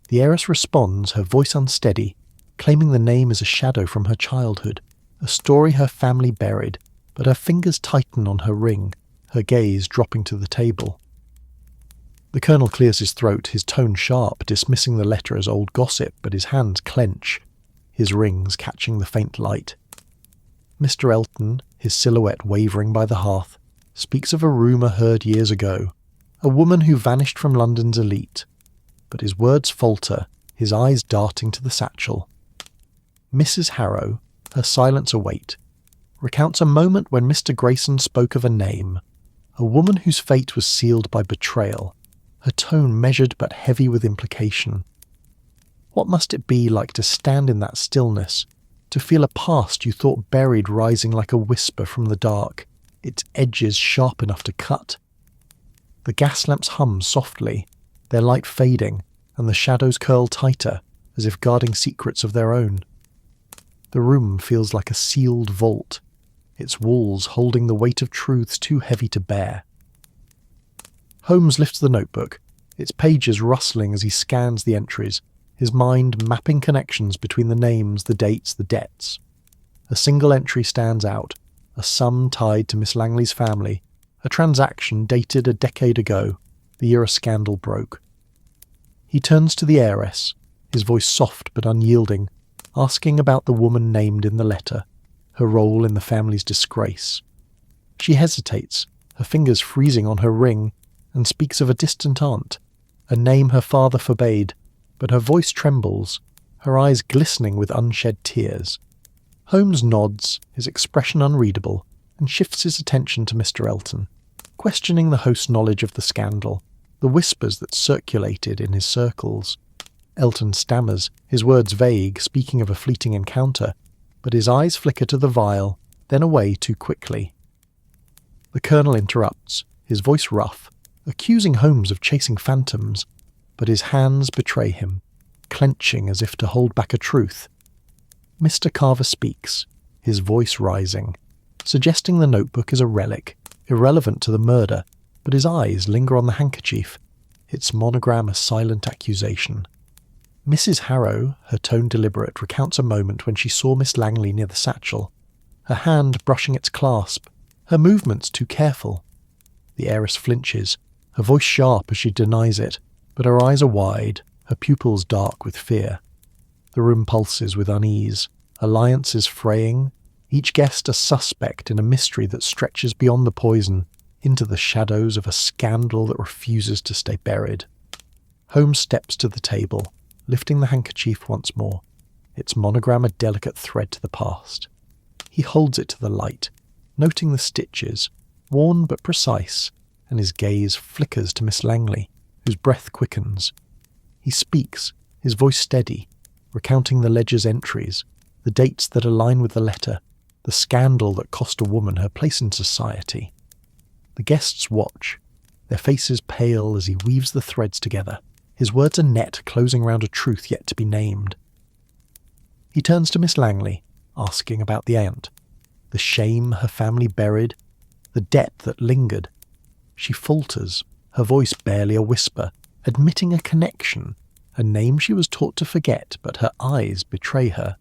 The heiress responds, her voice unsteady, claiming the name is a shadow from her childhood, a story her family buried, but her fingers tighten on her ring, her gaze dropping to the table. The Colonel clears his throat, his tone sharp, dismissing the letter as old gossip, but his hands clench, his rings catching the faint light. Mr. Elton, his silhouette wavering by the hearth, speaks of a rumour heard years ago, a woman who vanished from London's elite, but his words falter, his eyes darting to the satchel. Mrs. Harrow, her silence await, recounts a moment when Mr. Grayson spoke of a name, a woman whose fate was sealed by betrayal, her tone measured but heavy with implication. What must it be like to stand in that stillness, to feel a past you thought buried rising like a whisper from the dark, its edges sharp enough to cut? The gas lamps hum softly, their light fading, and the shadows curl tighter, as if guarding secrets of their own. The room feels like a sealed vault, its walls holding the weight of truths too heavy to bear. Holmes lifts the notebook, its pages rustling as he scans the entries, his mind mapping connections between the names, the dates, the debts. A single entry stands out, a sum tied to Miss Langley's family, a transaction dated a decade ago, the year a scandal broke. He turns to the heiress, his voice soft but unyielding, asking about the woman named in the letter, her role in the family's disgrace. She hesitates, her fingers freezing on her ring, and speaks of a distant aunt, a name her father forbade, but her voice trembles, her eyes glistening with unshed tears. Holmes nods, his expression unreadable, and shifts his attention to Mr. Elton, questioning the host's knowledge of the scandal, the whispers that circulated in his circles. Elton stammers, his words vague, speaking of a fleeting encounter, but his eyes flicker to the vial, then away too quickly. The Colonel interrupts, his voice rough, accusing Holmes of chasing phantoms, but his hands betray him, clenching as if to hold back a truth. Mr. Carver speaks, his voice rising, suggesting the notebook is a relic, irrelevant to the murder, but his eyes linger on the handkerchief, its monogram a silent accusation. Mrs. Harrow, her tone deliberate, recounts a moment when she saw Miss Langley near the satchel, her hand brushing its clasp, her movements too careful. The heiress flinches, her voice sharp as she denies it, but her eyes are wide, her pupils dark with fear. The room pulses with unease, alliances fraying, each guest a suspect in a mystery that stretches beyond the poison, into the shadows of a scandal that refuses to stay buried. Holmes steps to the table, lifting the handkerchief once more, its monogram a delicate thread to the past. He holds it to the light, noting the stitches, worn but precise, and his gaze flickers to Miss Langley, whose breath quickens. He speaks, his voice steady, recounting the ledger's entries, the dates that align with the letter, the scandal that cost a woman her place in society. The guests watch, their faces pale as he weaves the threads together, his words a net closing round a truth yet to be named. He turns to Miss Langley, asking about the aunt, the shame her family buried, the debt that lingered. She falters, her voice barely a whisper, admitting a connection, a name she was taught to forget, but her eyes betray her.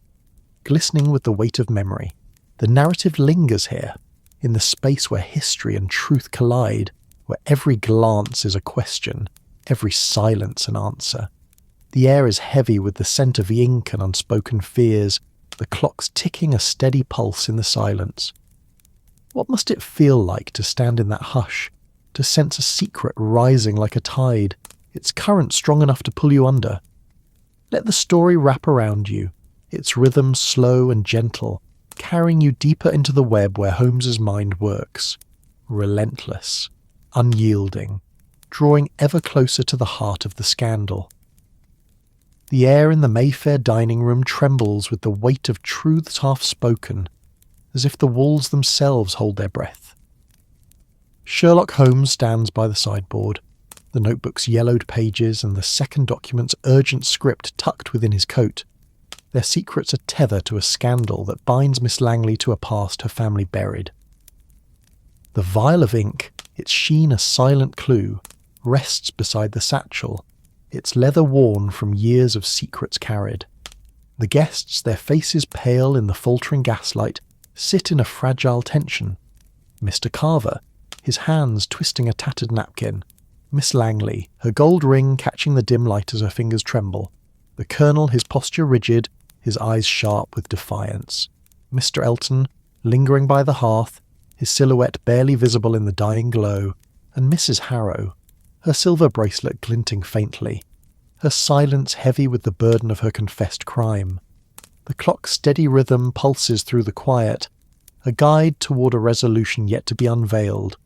Glistening with the weight of memory, the narrative lingers here, in the space where history and truth collide, where every glance is a question, every silence an answer. The air is heavy with the scent of ink and unspoken fears, the clocks ticking a steady pulse in the silence. What must it feel like to stand in that hush, to sense a secret rising like a tide, its current strong enough to pull you under. Let the story wrap around you, its rhythm slow and gentle, carrying you deeper into the web where Holmes's mind works. Relentless, unyielding, drawing ever closer to the heart of the scandal. The air in the Mayfair dining room trembles with the weight of truths half-spoken, as if the walls themselves hold their breath. Sherlock Holmes stands by the sideboard, the notebook's yellowed pages and the second document's urgent script tucked within his coat. Their secrets a tether to a scandal that binds Miss Langley to a past her family buried. The vial of ink, its sheen a silent clue, rests beside the satchel, its leather worn from years of secrets carried. The guests, their faces pale in the faltering gaslight, sit in a fragile tension. Mr. Carver, his hands twisting a tattered napkin. Miss Langley, her gold ring catching the dim light as her fingers tremble. The Colonel, his posture rigid, his eyes sharp with defiance. Mr. Elton, lingering by the hearth, his silhouette barely visible in the dying glow. And Mrs. Harrow, her silver bracelet glinting faintly, her silence heavy with the burden of her confessed crime. The clock's steady rhythm pulses through the quiet, a guide toward a resolution yet to be unveiled,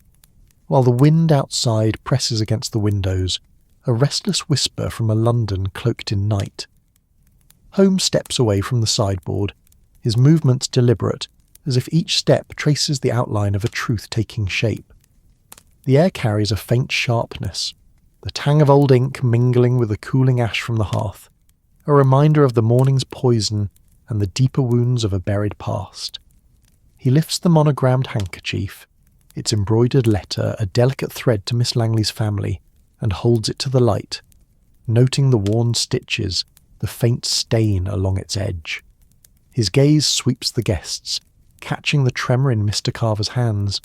while the wind outside presses against the windows, a restless whisper from a London cloaked in night. Holmes steps away from the sideboard, his movements deliberate, as if each step traces the outline of a truth taking shape. The air carries a faint sharpness, the tang of old ink mingling with the cooling ash from the hearth, a reminder of the morning's poison and the deeper wounds of a buried past. He lifts the monogrammed handkerchief, its embroidered letter a delicate thread to Miss Langley's family, and holds it to the light, noting the worn stitches, the faint stain along its edge. His gaze sweeps the guests, catching the tremor in Mr. Carver's hands,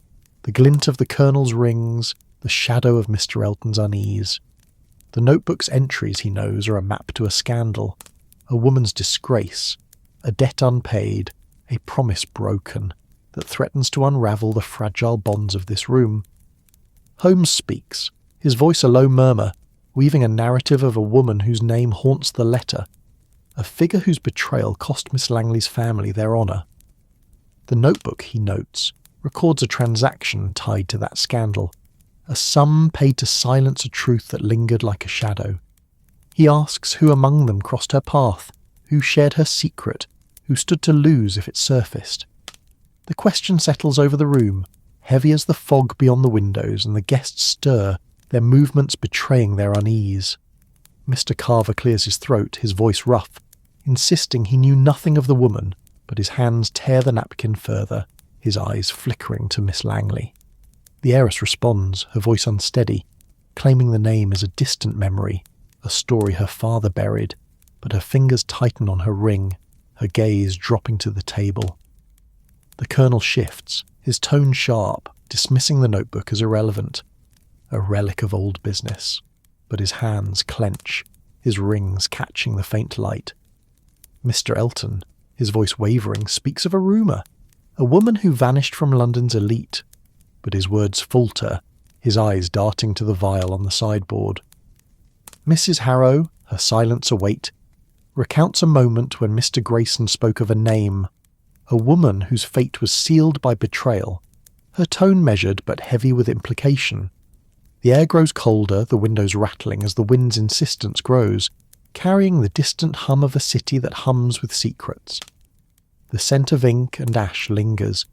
the glint of the Colonel's rings, the shadow of Mr. Elton's unease. The notebook's entries, he knows, are a map to a scandal, a woman's disgrace, a debt unpaid, a promise broken, that threatens to unravel the fragile bonds of this room. Holmes speaks, his voice a low murmur, weaving a narrative of a woman whose name haunts the letter, a figure whose betrayal cost Miss Langley's family their honour. The notebook, he notes, records a transaction tied to that scandal, a sum paid to silence a truth that lingered like a shadow. He asks who among them crossed her path, who shared her secret, who stood to lose if it surfaced. The question settles over the room, heavy as the fog beyond the windows, and the guests stir, their movements betraying their unease. Mr. Carver clears his throat, his voice rough, insisting he knew nothing of the woman, but his hands tear the napkin further, his eyes flickering to Miss Langley. The heiress responds, her voice unsteady, claiming the name is a distant memory, a story her father buried, but her fingers tighten on her ring, her gaze dropping to the table. The Colonel shifts, his tone sharp, dismissing the notebook as irrelevant, a relic of old business, but his hands clench, his rings catching the faint light. Mr. Elton, his voice wavering, speaks of a rumour, a woman who vanished from London's elite, but his words falter, his eyes darting to the vial on the sideboard. Mrs. Harrow, her silence a weight, recounts a moment when Mr. Grayson spoke of a name, a woman whose fate was sealed by betrayal, her tone measured but heavy with implication. The air grows colder, the windows rattling as the wind's insistence grows, carrying the distant hum of a city that hums with secrets. The scent of ink and ash lingers,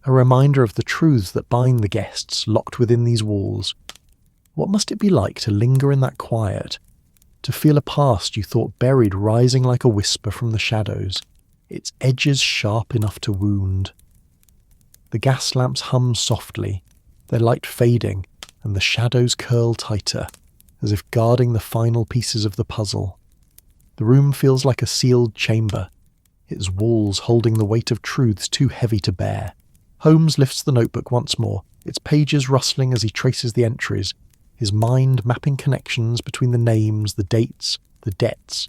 a reminder of the truths that bind the guests locked within these walls. What must it be like to linger in that quiet, to feel a past you thought buried rising like a whisper from the shadows, its edges sharp enough to wound? The gas lamps hum softly, their light fading, and the shadows curl tighter, as if guarding the final pieces of the puzzle. The room feels like a sealed chamber, its walls holding the weight of truths too heavy to bear. Holmes lifts the notebook once more, its pages rustling as he traces the entries, his mind mapping connections between the names, the dates, the debts.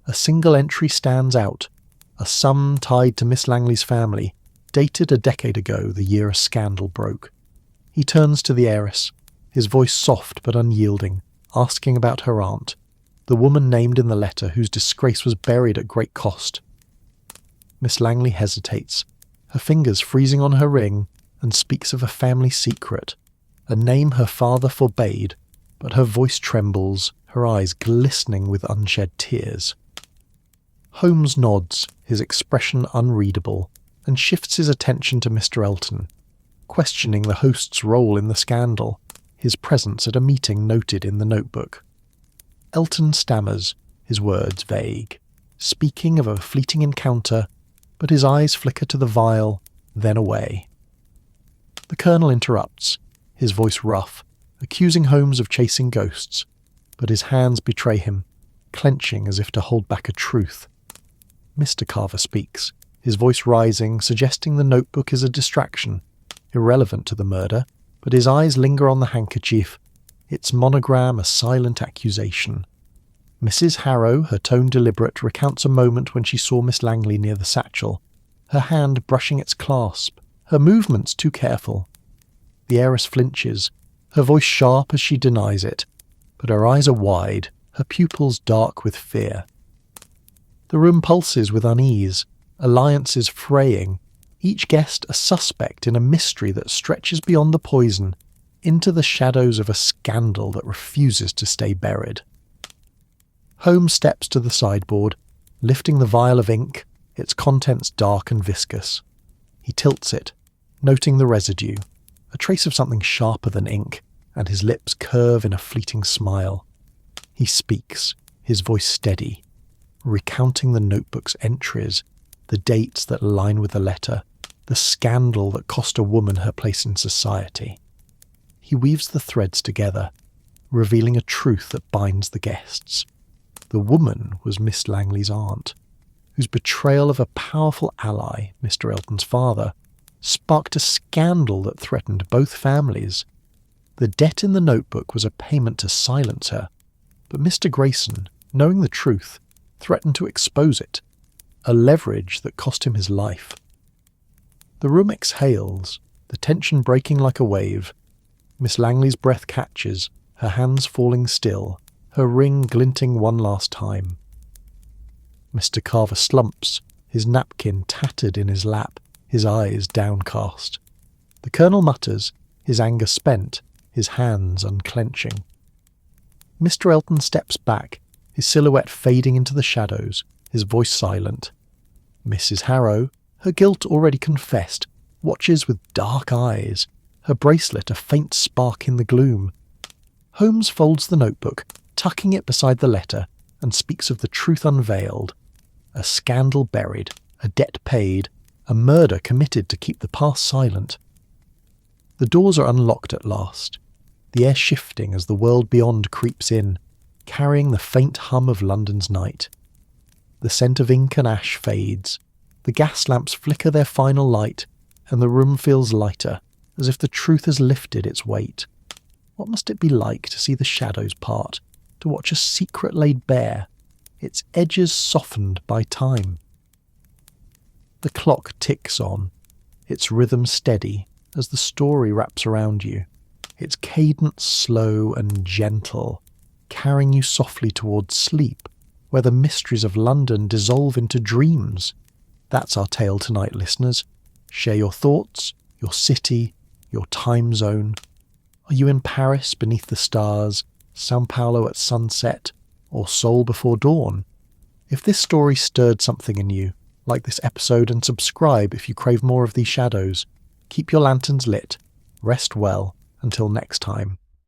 A single entry stands out, a sum tied to Miss Langley's family, dated a decade ago, the year a scandal broke. He turns to the heiress, his voice soft but unyielding, asking about her aunt, the woman named in the letter whose disgrace was buried at great cost. Miss Langley hesitates, her fingers freezing on her ring, and speaks of a family secret, a name her father forbade, but her voice trembles, her eyes glistening with unshed tears. Holmes nods, his expression unreadable, and shifts his attention to Mr. Elton, questioning the host's role in the scandal, his presence at a meeting noted in the notebook. Elton stammers, his words vague, speaking of a fleeting encounter, but his eyes flicker to the vial, then away. The Colonel interrupts, his voice rough, accusing Holmes of chasing ghosts, but his hands betray him, clenching as if to hold back a truth. Mr. Carver speaks, his voice rising, suggesting the notebook is a distraction, irrelevant to the murder, but his eyes linger on the handkerchief, its monogram a silent accusation. Mrs. Harrow, her tone deliberate, recounts a moment when she saw Miss Langley near the satchel, her hand brushing its clasp, her movements too careful. The heiress flinches, her voice sharp as she denies it, but her eyes are wide, her pupils dark with fear. The room pulses with unease, alliances fraying, each guest a suspect in a mystery that stretches beyond the poison, into the shadows of a scandal that refuses to stay buried. Holmes steps to the sideboard, lifting the vial of ink, its contents dark and viscous. He tilts it, noting the residue, a trace of something sharper than ink, and his lips curve in a fleeting smile. He speaks, his voice steady, recounting the notebook's entries, the dates that align with the letter, the scandal that cost a woman her place in society. He weaves the threads together, revealing a truth that binds the guests. The woman was Miss Langley's aunt, whose betrayal of a powerful ally, Mr. Elton's father, sparked a scandal that threatened both families. The debt in the notebook was a payment to silence her, but Mr. Grayson, knowing the truth, threatened to expose it, a leverage that cost him his life. The room exhales, the tension breaking like a wave. Miss Langley's breath catches, her hands falling still, her ring glinting one last time. Mr. Carver slumps, his napkin tattered in his lap, his eyes downcast. The Colonel mutters, his anger spent, his hands unclenching. Mr. Elton steps back, his silhouette fading into the shadows, his voice silent. Mrs. Harrow, her guilt already confessed, watches with dark eyes, her bracelet a faint spark in the gloom. Holmes folds the notebook, tucking it beside the letter, and speaks of the truth unveiled. A scandal buried, a debt paid, a murder committed to keep the past silent. The doors are unlocked at last, the air shifting as the world beyond creeps in, carrying the faint hum of London's night. The scent of ink and ash fades, the gas lamps flicker their final light, and the room feels lighter, as if the truth has lifted its weight. What must it be like to see the shadows part, to watch a secret laid bare, its edges softened by time? The clock ticks on, its rhythm steady as the story wraps around you, its cadence slow and gentle, carrying you softly towards sleep, where the mysteries of London dissolve into dreams. That's our tale tonight, listeners. Share your thoughts, your city, your time zone. Are you in Paris beneath the stars, Sao Paulo at sunset, or Seoul before dawn? If this story stirred something in you, like this episode and subscribe if you crave more of these shadows. Keep your lanterns lit. Rest well. Until next time.